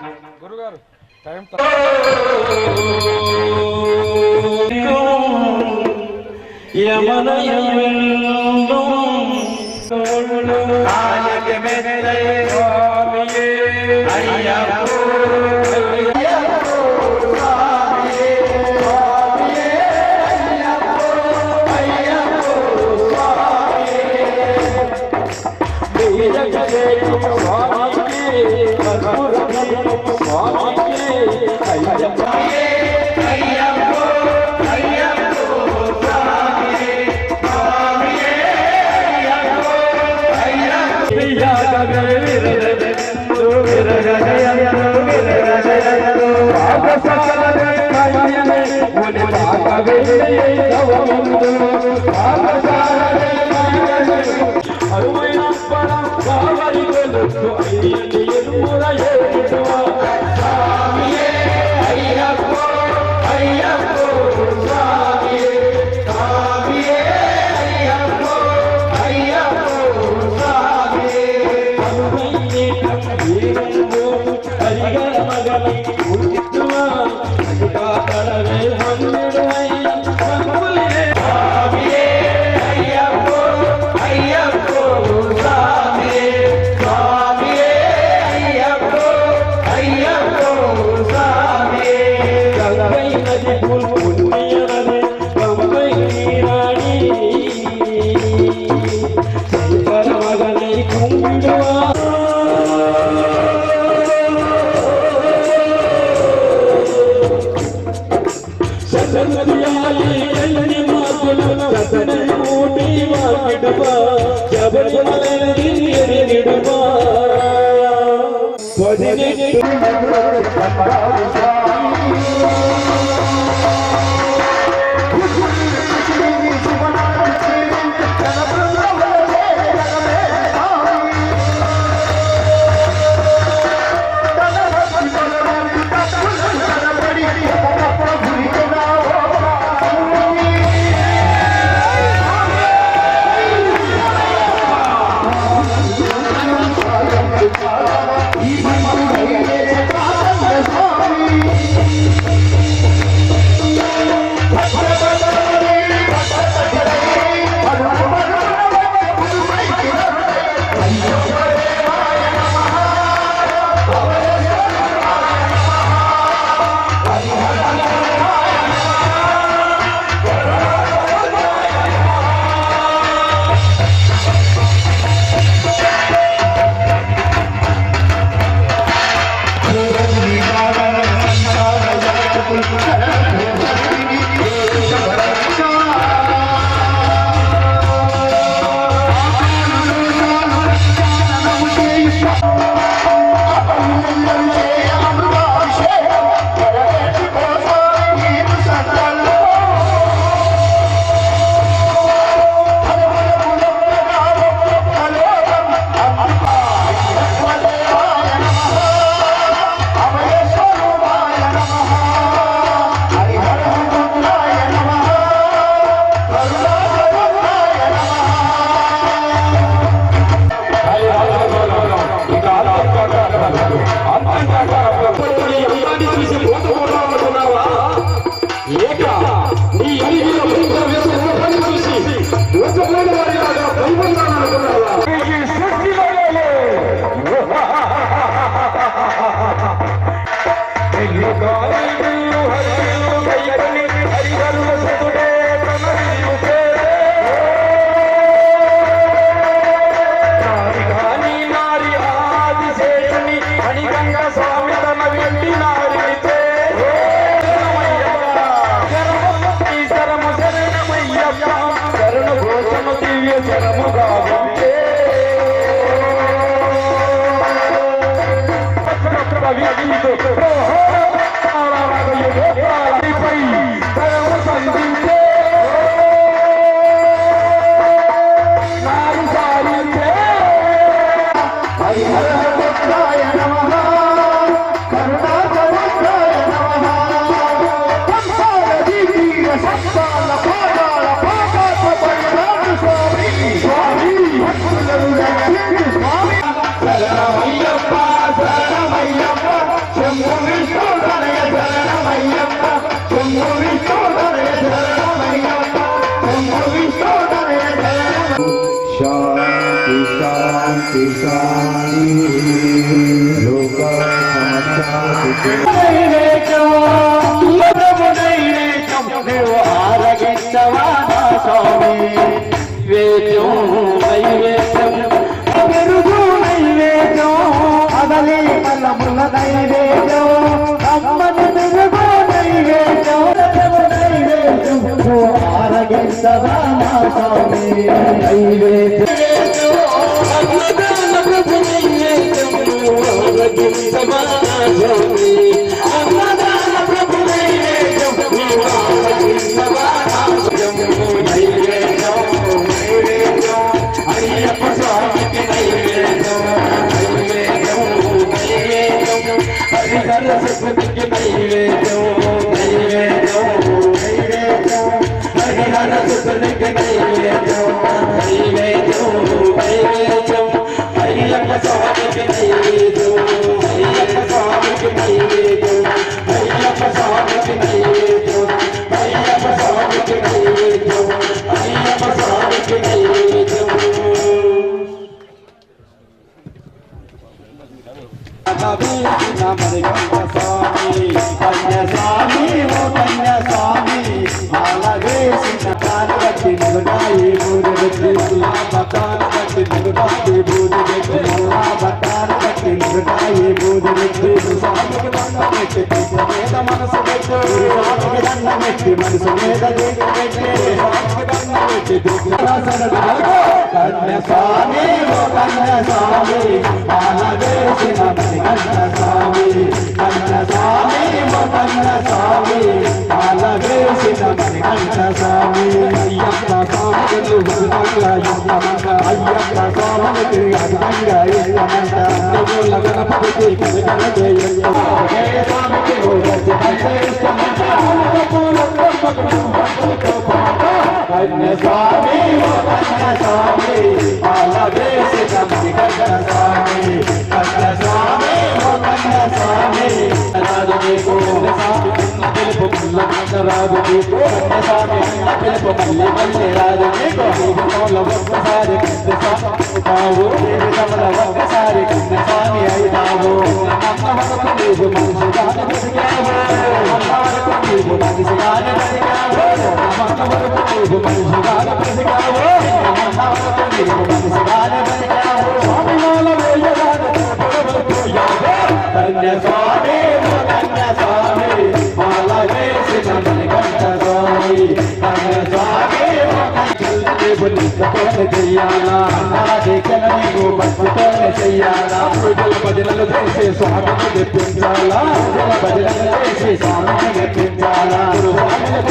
శరణమయ్యప్ప శరణమయ్య శంభు విష్ణు తనయ శరణమయ్యప్ప శంభు విష్ణు తనయ శరణమయ్యప్ప శంభు విష్ణు తనయ శరణమయ్యప్ప శాంతి శాంతి శాంతి లోక సమశాంతి నీవు ఆరగించవా నా స్వామి వేద్యం నైవేద్యం మెరుగు నైవేద్యం అదలి కలముల నైవేద్యం అమ్మని మెరుగు నైవేద్యం నైవేద్యం ఆరగించవా నా స్వామి నైవేద్యం అయ్యప్ప స్వామికి నైవేద్యం నైవేద్యం నైవేద్యం హరిహర సుఖకి నైవేద్యం నైవేద్యం నైవేద్యం హరిహర సుఖకి నైవేద్యం నైవేద్యం నైవేద్యం అయ్యప్ప స్వామికి నైవేద్యం అయ్యప్ప స్వామికి నైవేద్యం అయ్యప్ప స్వామికి నైవేద్యం అయ్యప్ప స్వామికి నైవేద్యం అయ్యప్ప స్వామికి నైవేద్యం స్వామి కన్యస్వామి ఓ కన్యస్వామి మాలవేసిన కాలు కట్టి నిలుగాయి బూది పెట్టి బతాలు కట్టి నిలుగాయి బూది పెట్టి బతాలు కట్టి నిలుగాయి బూది పెట్టి స్వామికి దండ పెట్టి మీద మనసు పెట్టు స్వామికి దండ పెట్టి మనసు మీద పెట్టి స్వామికి దండ పెట్టి కన్యస్వామి ఓ కన్యస్వామి మాలవేసిన కన్యస్వామి కన్యస్వామి ఓ కన్యస్వామి మాలవేసిన కన్యస్వామి అయ్యప్ప స్వామికి అయ్యప్ప స్వామికి అర్థంగా గణపతికి కనకనకే స్వామికి కన్యస్వామి ఓ కన్యస్వామి మాలవేసిన కన్యస్వామి కన్యస్వామి ఓ కన్యస్వామి రాజు నీకు తెలుపు రాజు నీకు కన్యస్వామి తెలుపు మళ్ళీ మళ్ళీ రాజు నీకు ఒక్కసారి కన్యస్వామి జీవితంలో ఒక్కసారి కన్యస్వామి అయినావు అన్న వరకు నీవు మనిషిగానే బ్రతికావు అన్న వరకు నీవు మనిషిగానే బ్రతికావు అన్న వరకు నీవు మనిషిగానే బ్రతికావు అన్న వరకు నీవు మనిషిగానే బ్రతికావు స్వామి వాళ్ళ వేయగానే కన్యస్వామి కన్యస్వామి మాల వేసిన మణికంఠ స్వామి కన్యస్వామి చెయ్యాలా అన్నాదికల నీకు భక్తితోనే చెయ్యాలా పూజల భజనలు చేసి స్వామిని మెప్పించాలా పూజల భజనలు చేసి స్వామిని మెప్పించాలా స్వామిని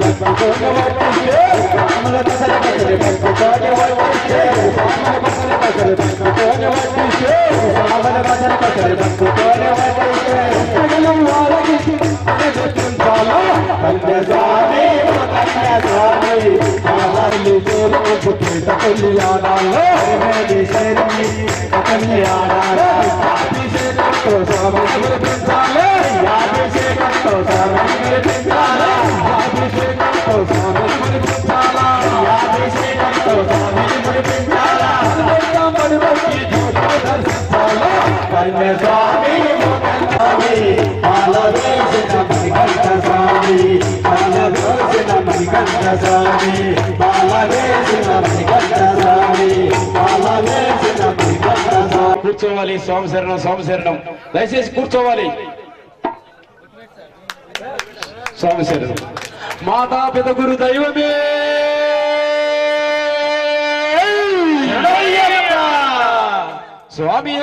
భక్తితోనే వర్తిస్తే స్వాముల భక్తితోనే వర్తిస్తే స్వాముల భక్తితోనే వర్తిస్తే స్వాముల భక్తితోనే వర్తిస్తే సకలం వారికి మెప్పించాలా కన్యస్వామి కన్యస్వామి ఆహార్లు చేరు పుట్టిన కళ్యాణాల్లో శరణి కళ్యాణాలు అభిషేకంతో స్వామిని వినిపించాలి అభిషేకంతో స్వామిని వినిపించాలి అభిషేకంతో స్వామిని వినిపించాలా అభిషేకంతో స్వామిని వినిపించాలా దర్శించాలా కన్యస్వామి కన్యస్వామి మాలవేసిన మణికంఠ స్వామి మాలవేసిన మణికంఠ స్వామి మాలవేసిన మణికంఠ స్వామి మాలవేసిన మణికంఠ స్వామి కూర్చోవాలి స్వామి శరణం స్వామి శరణం దయచేసి కూర్చోవాలి స్వామి శరణం మాతా పిత గురు దైవమే స్వామి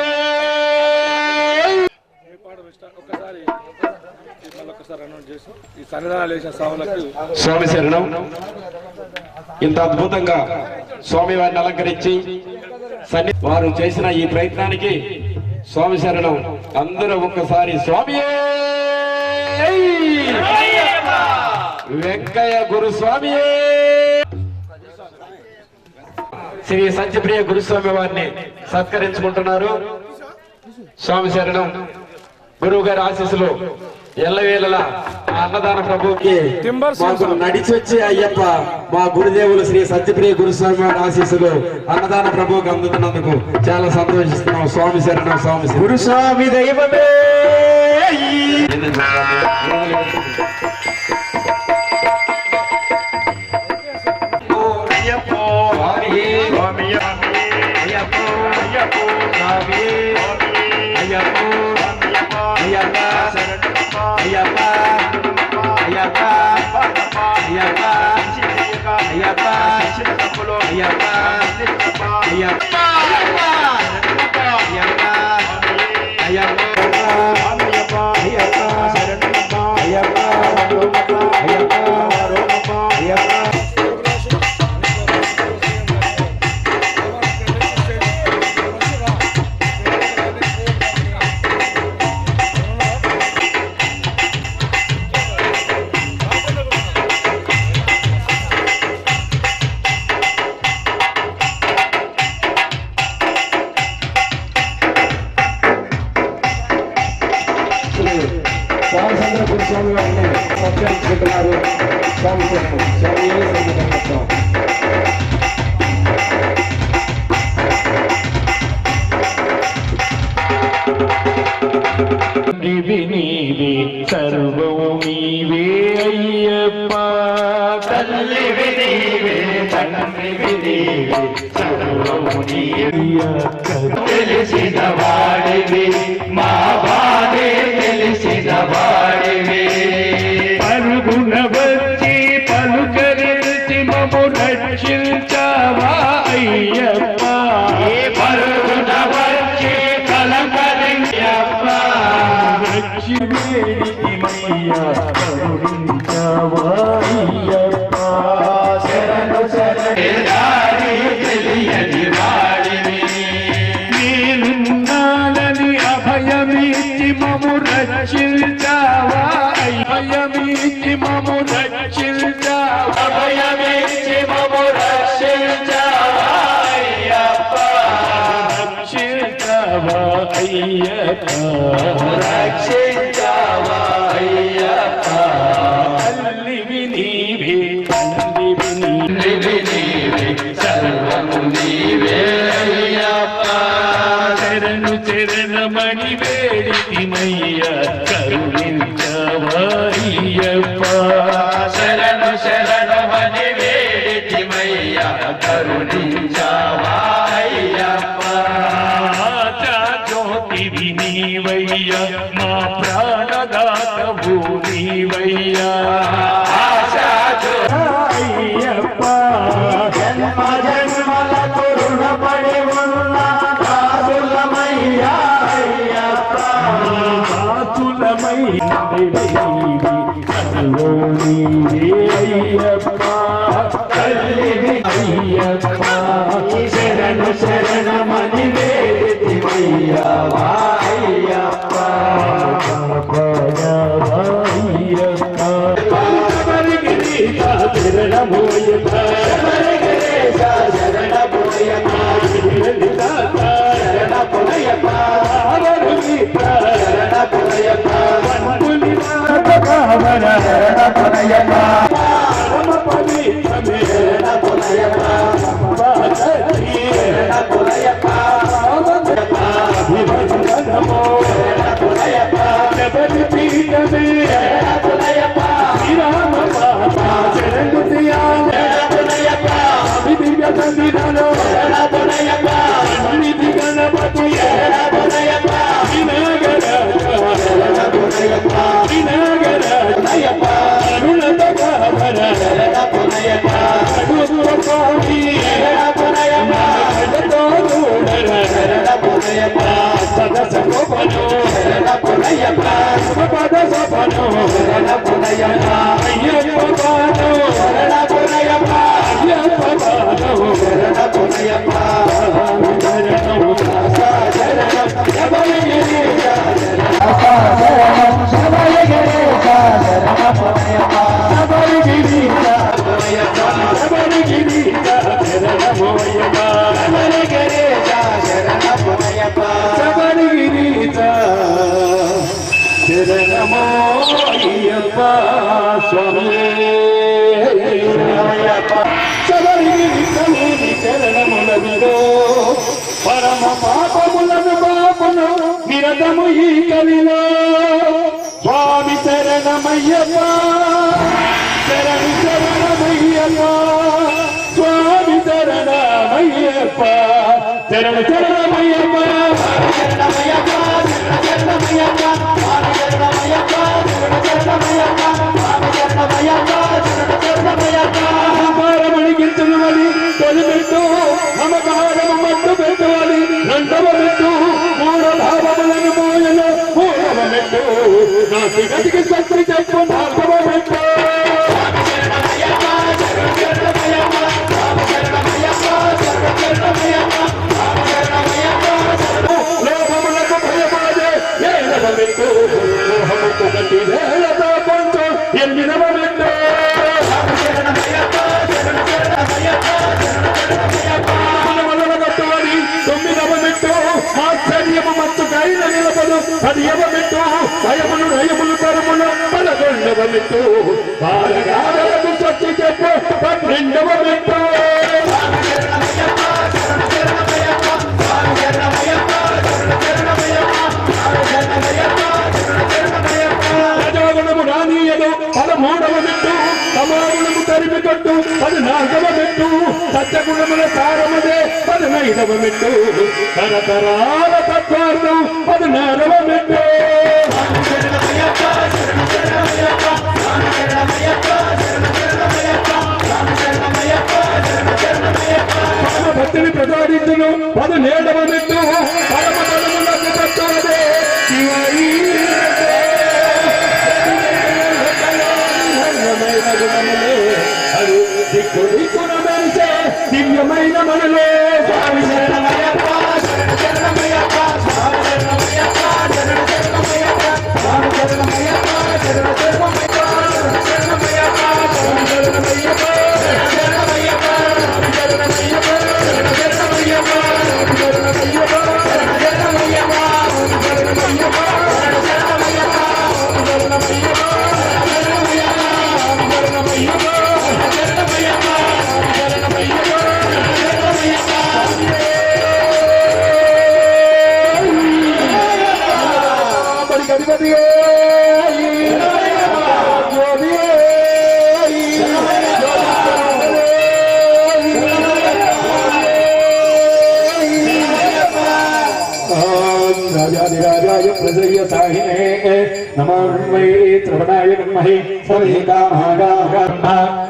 స్వామి శరణం ఇంత అద్భుతంగా స్వామి వారిని అలంకరించి వారు చేసిన ఈ ప్రయత్నానికి స్వామి శరణం అందరూ ఒక్కసారి స్వామి వెంకయ్య గురుస్వామి శ్రీ సత్యప్రియ గురుస్వామి వారిని సత్కరించుకుంటున్నారు స్వామి శరణం గురువు గారి ఆశీస్సులు ఎల్లవేళలా అన్నదాన ప్రభుకి మాకు నడిచి వచ్చే అయ్యప్ప మా గురుదేవులు శ్రీ సత్యప్రియ గురుస్వామి వారి ఆశీస్సులు అన్నదాన ప్రభువుకి అందుతున్నందుకు చాలా సంతోషిస్తున్నాం. స్వామి శరణం, స్వామి శరణం. గురుస్వామి దైవమే స్వామి వారిని సత్కరించుకుంటున్నారు. స్వామి శరణం, స్వామి శరణం. నీవే సర్వము నీవే అయ్యప్ప, తల్లివి నీవే, తండ్రివి నీవే, సర్వము నీవే. తెలిసిన వాడివి, మా బాధే తెలిసిన వాడివి. పరుగున వచ్చి పలుకరించి మము రక్షించావా అయ్యప్ప. పరుగున వచ్చి పలకరించవా, రక్షిమయ్యా కరుణించవా అయ్యప్ప. శరణు శరణి తెలియని వాడివి, నేనున్నానని అభయమిచ్చి మము రక్షించావా. అభయమిచ్చి మము రక్షించావా, అభయమిచ్చి మము రక్షించావా అయ్యప్ప. రక్షించావా అయ్యప్ప, రక్షించావా అయ్యప్ప. తల్లివి నీవే, తండ్రివి నీవే, సర్వము నీవే అయ్యప్ప. శరణు శరణమని వేడితిమయ్య కరుణించవా అయ్యప్ప. శరణు శరణమని వేడితిమయ్య కరుణించవా అయ్యప్ప. జ్యోతివి నీవయ్య, మా ప్రాణదాతవు నీవయ్యా అయ్యప్ప. జన్మ జన్మలకు రుణపడి ఉన్న దాసులమయ్యా అయ్యప్ప. దాసులమై అయ్యప్ప, తల్లివి అయ్యప్ప. శరణు శరణమని వేడితిమయ్యా అయ్యప్ప. శరణమోయప్ప, శబరిగిరీశ శరణమోయప్ప, శరణమోయప్ప, శరణమోయప్ప, శరణమోయప్ప, శరణమో అయ్యప్ప స్వామి శబరిగిరి చరణములవిదో పరమ పాపములను పాపను నిరతము ఈ కలిలో స్వామి శరణమయ్యప్ప శరణు శరణమయ్యప్ప స్వామి శరణమయ్యప్ప శరణు శరణమయ్యప్ప మణిగించున్నది తొలిపెట్టు మమకారము మట్టు పెట్టువాలి రెండవ పెట్టు మూడవ భావములను మోయలో మూడవ పెట్టు నాటి గతికి శక్తి చెప్పు నాలుగవ పెట్టు లోకములకు భయపడే ఏడవ పెట్టు మోహముకు గట్టి వేలతో కొంచెం ఎనిమిదవ పెట్టు తొమ్మిదవ పెట్టు ఆశ్చర్యము మత్తు కైన నిలబడు పదియవ పెట్టు భయములు రయములు పరములు 11వ పెట్టు బాలగాలకు సత్య చెప్పు 12వ పెట్టు రజోగుణము రానీయదు 13వ పెట్టు సమాగుణము తరిమి కొట్టు 14వ పెట్టు సత్యగుణముల సారముదే 15వ పెట్టు తరతరాల తత్వార్థం 16వ పెట్టు భక్తిని ప్రసాదించును 17వ పెట్టు పరమ పదములకు తత్వదే దిక్కు దిక్కున మెరిసే దివ్యమైన మనలో స్వామి శరణమయ్యప్ప శరణమయ్యప్ప స్వామి శరణమయ్యప్ప శరణమయ్యప్ప స్వామి శరణమయ్యప్ప శరణమయ్యప్ప శరణమయ్యప్ప స్వామి శరణమయ్యప్ప శరణమయ్యప్ప శరణమయ్యప్ప శరణమయ్యప్ప శరణమయ్యప్ప राजाधिराजाय प्रजय साहिने नमो वै त्रिभुवनाय विद्महे सर्वकामहागामः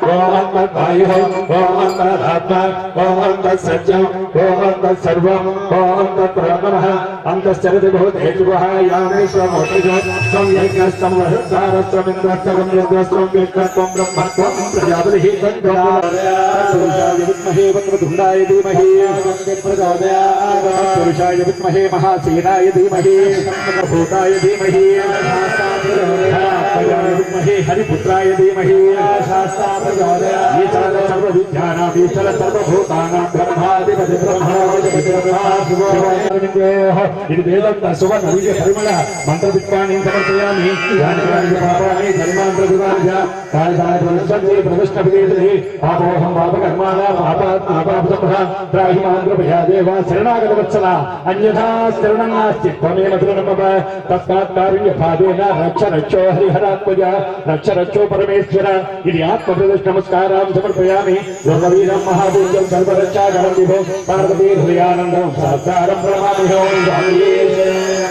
ओम तद्वायुः ओम तदात्मा ओम तत्सत्यम् ओम तत्सर्वम् ओम तत्प्रणवः अन्तश्चरति भूतेषु यामेश्वरमोक्षजो त्वं यज्ञस्तं वहत्तारस्त्वम् इन्द्रस्त्वं योगस्त्वं विष्णुत्वं ब्रह्मत्वं प्रजापतिः पुरुषाय विद्महे वक्रतुण्डाय धीमहि प्रचोदयात् पुरुषाय विद्महे महासेनाय धीमहि भूताय धीमहि विद्महे हरिपुत्राय धीमहि ईश्वर सर्वविद्यानां ईश्वर सर्वभूतानां ब्रह्माधिपति ఇది వేదంత సువర్ణ దివ్య పరిమళ మంత్రపుష్పాన్ని సమర్పయామి పాపాన్ని ధర్మాంతర్గుణాయ కాళిదాయ ప్రవిష్ణవిదేశే పాపోహం పాపకర్మాణా పాపాత్మాపాపసంహ త్రాహి మాంద్రభయా దేవ శరణాగత వత్సల అన్యథా శరణం నాస్తి త్వమేవ శరణం మమ తస్మాత్ కారుణ్యపాదేన రక్ష రక్షో హరిహరాత్మజ రక్ష రక్షో పరమేశ్వర ఇది ఆత్మప్రదర్శ నమస్కారం సమర్పయామి దుర్వీరం మహాభూతం సర్వరక్షాకరం విభో పార్వతీ హృదయానందం సాకారం ప్రణమామి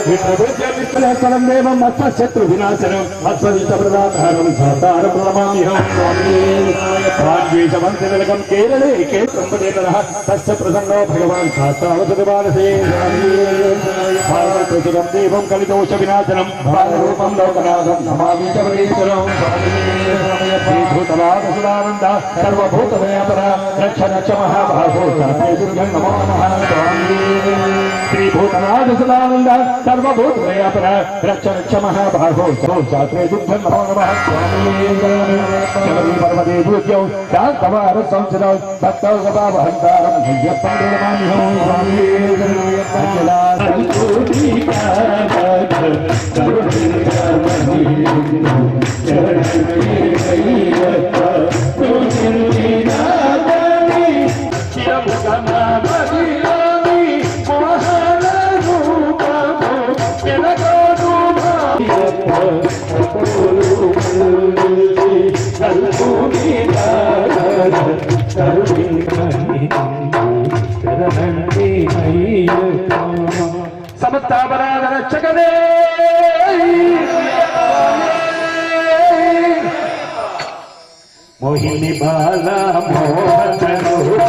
విప్రభుత్య విప్రహస్తం దేవం అస్మశత్రు వినాశనం అస్మదిష్టప్రదాకారం సాకారం ప్రణమామి భాగ్యేశవంతిలకం కేరళే కేంద్రం తస్య ప్రసన్నో భగవాన్ శాస్త్రావసతిమానసే భారతసురం దేవం కలిదోష వినాశనం బాలరూపం లోకనాథం నమామి చ పరమేశ్వరం శ్రీభూతవాదసుదానంద సర్వభూతమయాపర రక్ష రక్ష మహాభాగో సర్వేభ్యం నమో నమః श्रीभूतराज सदानंद सर्वभूत व्यापर रक्ष रक्ष महाबाहो शास्त्रे दुग्धं नमो नमः स्वामी पर्वते पूज्यौ शान्तवार संसदौ भक्तौ गवावहन्तारं भुजप्पं नमामि स्वामी अखिला समस्तापराध रक्षकदे मोहिनी बाला मोहन रूपा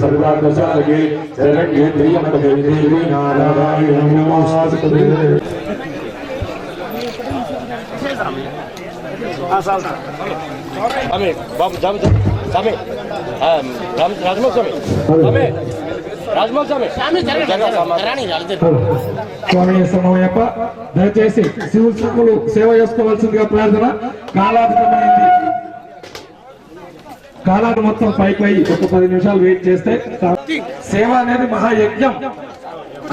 सर्वादशालके शरण्येन्द्रियमदेवी नारायण नमोस्तुते స్వామి బాబు జామ స్వామి రాజమోహన్ స్వామి స్వామి రాజమోహన్ స్వామి స్వామి సమయప్ప దయచేసి శివులు సేవ చేసుకోవాల్సిందిగా ప్రార్థన. కాలాధికమైంది, కాలాన్ని మొత్తం పైకి ఒక 10 నిమిషాలు వెయిట్ చేస్తే సేవ అనేది మహాయజ్ఞం.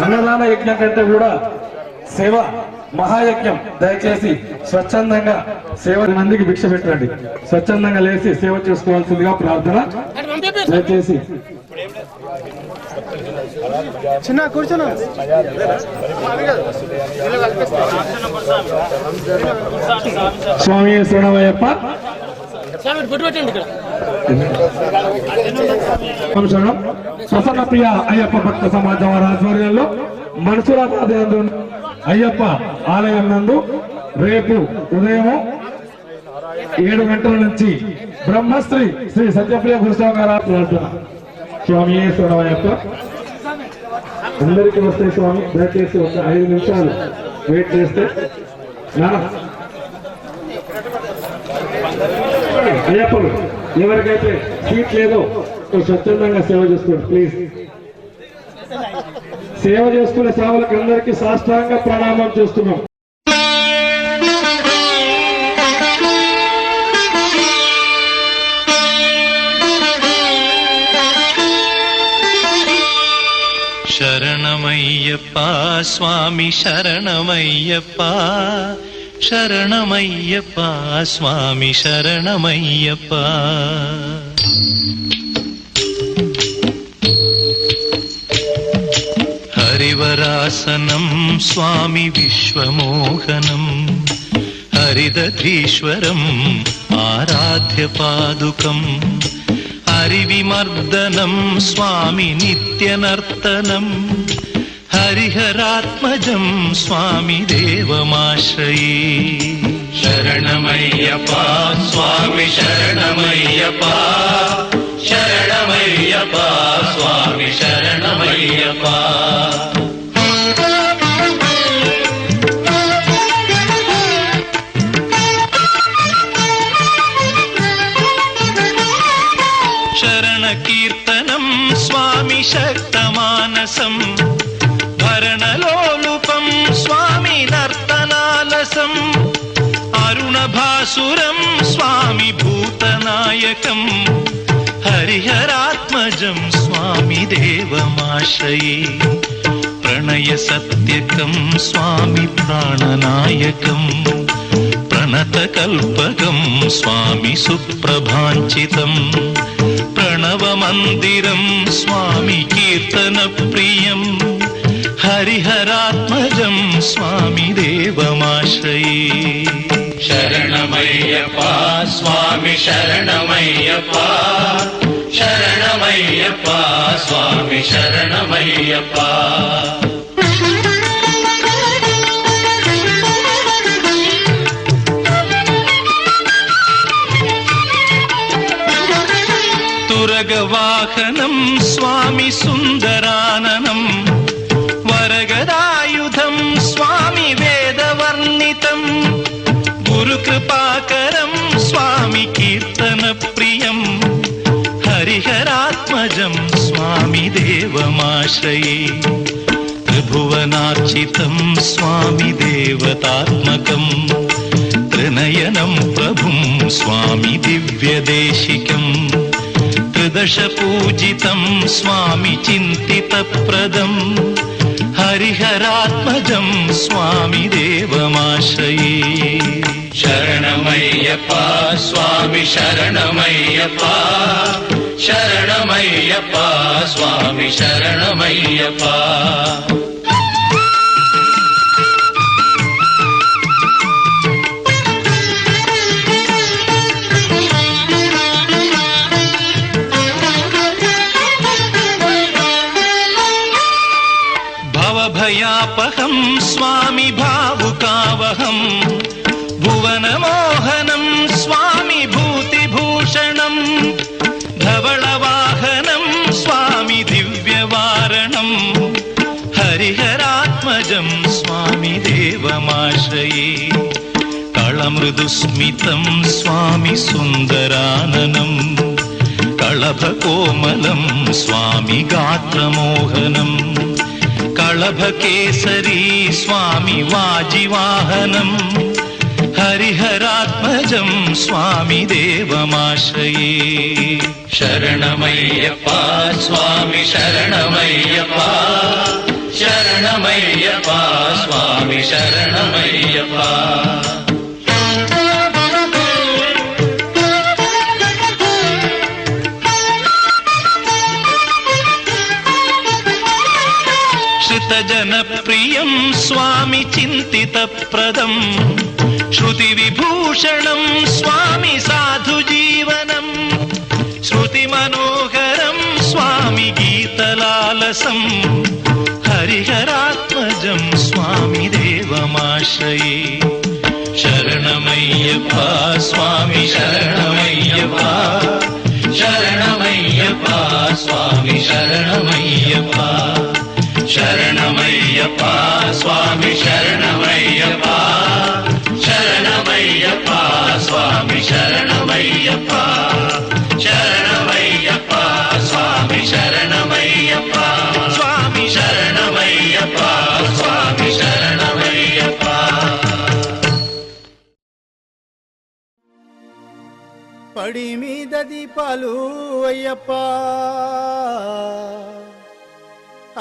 అన్నదాన యజ్ఞం కంటే కూడా సేవ మహాయజ్ఞం. దయచేసి స్వచ్ఛందంగా సేవ మందికి భిక్ష పెట్టండి. స్వచ్ఛందంగా లేచి సేవ చేసుకోవాల్సిందిగా ప్రార్థన. దయచేసి చిన్న కూర్చున్నా స్వామి శరణమయ్యప్ప ప్రసన్న ప్రియ అయ్యప్ప భక్త సమాజం వారి ఆధ్వర్యంలో మనసురాబాద్ అయ్యప్ప ఆలయం నందు రేపు ఉదయం 7 గంటల నుంచి బ్రహ్మశ్రీ శ్రీ సత్యప్రియ గురుస్వామి గారు ప్రార్థన. స్వామి శరణమయ్యప్ప అందరికీ వస్తే స్వామి దయచేసి ఒక 5 నిమిషాలు వెయిట్ చేస్తే అయ్యప్పలు ఎవరికైతే సీట్ లేదో స్వచ్ఛందంగా సేవ చేసుకోండి ప్లీజ్. సేవ చేసుకునే సేవలకు అందరికీ సాష్టాంగ ప్రణామం చేస్తున్నాం. శరణమయ్యప్ప స్వామి శరణమయ్యప్ప శరణమయ్యప్ప స్వామి శరణమయ్యప్ప. హరివరాసనం స్వామి విశ్వమోహనం హరిదధీశ్వరం ఆరాధ్య పాదుకం హరివిమర్దనం స్వామి నిత్యనర్తనం హరిహరాత్మజం స్వామి దేవమాశ్రయే. శరణమయ్యప్ప స్వామి శరణమయ్యప్ప శరణమయ్యప్ప స్వామి శరణమయ్యప్ప. శరణ కీర్తనం స్వామి శక్తమానసం భరణలోలుపం స్వామి నర్తనాలసం అరుణభాసురం స్వామి భూతనాయకం హరిహరాత్మజం స్వామి దేవమాశ్రయే. ప్రణయ సత్యకం స్వామి ప్రాణనాయకం ప్రణతకల్పకం స్వామి సుప్రభాంచితం ప్రణవమందిరం స్వామి కీర్తన ప్రియం హరిహరాత్మజం స్వామి దేవమాశ్రయే. శరణమయ్యప్ప స్వామి శరణమయ్యప్ప శరణమయ్యప్ప స్వామి శరణమయ్యప్ప తురగవాహనం స్వామి సుందరాననం వరగదాయుధం స్వామి వేదవర్ణితం గురుకృపాకరం స్వామి కీర్తన ప్రియం హరిహరాత్మజం స్వామి దేవమాశ్రయే త్రిభువనార్చితం స్వామి దేవతాత్మకం త్రినయనం ప్రభుం స్వామి దివ్యదేశికం త్రిదశ పూజితం స్వామి చింతితప్రదం హరిహరాత్మజం స్వామి దేవమాశ్రయే శరణమయ్యప్ప స్వామి శరణమయ్యప్ప శరణమయ్యప్ప స్వామి శరణమయ్యప్ప భవభయాపహం స్వామి భావుకావహం భువనమోహనం స్వామి భూతిభూషణం ధవళవాహనం స్వామి దివ్యవారణం హరిహరాత్మజం స్వామి దేవమాశ్రయే కళమృదుస్మితం స్వామి సుందరాననం కళభకోమలం స్వామి గాత్రమోహనం కళభకేసరీ స్వామి వాజివాహనం హరిహరాత్మజం స్వామి దేవమాశ్రయే శరణమయ్యప్ప స్వామి శరణమయ్యప్ప శరణమయ్యప్ప స్వామి శరణమయ్యప్ప జనప్రియం స్వామి చింతితప్రదం శృతి విభూషణం స్వామి సాధు జీవనం శృతి మనోహరం స్వామి గీతలాలసం హరిహరాత్మజం స్వామి దేవమాశ్రయే శరణమయ్యప్ప స్వామి శరణమయ్యప్ప శరణమయ్యప్ప స్వామి శరణమయ్యప్ప శరణమయ్యప్ప స్వామి శరణమయ్యప్ప శరణమయ్యప్ప స్వామి శరణమయ్యప్ప శరణమయ్యప్ప స్వామి శరణమయ్యప్ప స్వామి శరణమయ్యప్ప స్వామి శరణమయ్యప్ప పడి మీద దీపాలు అయ్యప్ప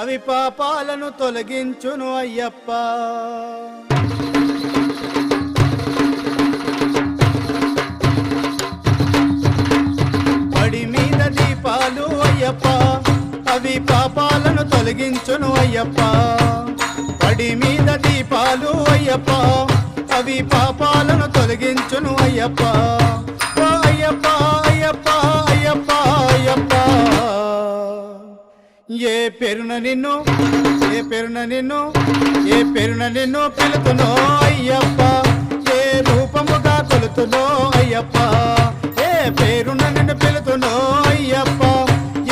అవి పాపాలను తొలగించును అయ్యప్ప పడి మీద దీపాలు అయ్యప్ప అవి పాపాలను తొలగించును అయ్యప్ప పడి మీద దీపాలు అయ్యప్ప అవి పాపాలను తొలగించును అయ్యప్ప ఓ అయ్యప్ప అయ్యప్ప అయ్యప్ప అయ్యప్ప ఏ పేరున నిన్ను ఏ పేరున నిన్ను ఏ పేరున నిన్ను పిలుతునో అయ్యప్ప ఏ రూపముగా కొలుతునో అయ్యప్ప ఏ పేరున నిన్ను పిలుతునో అయ్యప్ప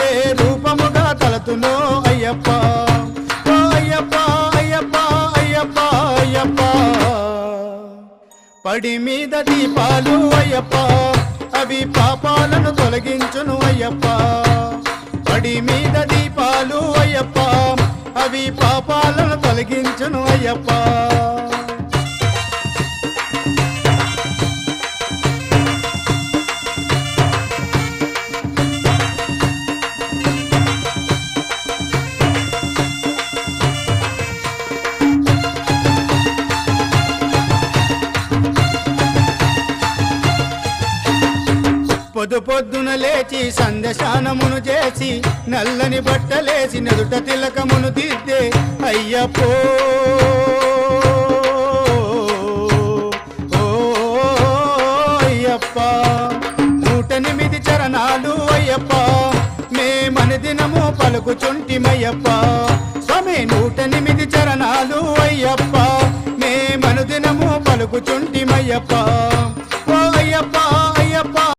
ఏ రూపముగా తలతునో అయ్యప్ప ఓ అయ్యప్ప అయ్యప్ప అయ్యప్ప అయ్యప్ప పడి మీద దీపాలు అయ్యప్ప అవి పాపాలను తొలగించును అయ్యప్ప పడి మీద దీపాలు అయ్యప్ప అవి పాపాలను తొలగించును అయ్యప్ప పొద్దు పొద్దున లేచి సంధ్యశానమును చేసి నల్లని బట్టలేసి నెదుట తిలకమును దిద్దే అయ్యప్పో అయ్యప్ప 108 చరణాలు అయ్యప్ప అయ్యప్ప స్వామి 108 చరణాలు అయ్యప్ప మేమనుదినము పలుకుచుంటిమయ్యప్ప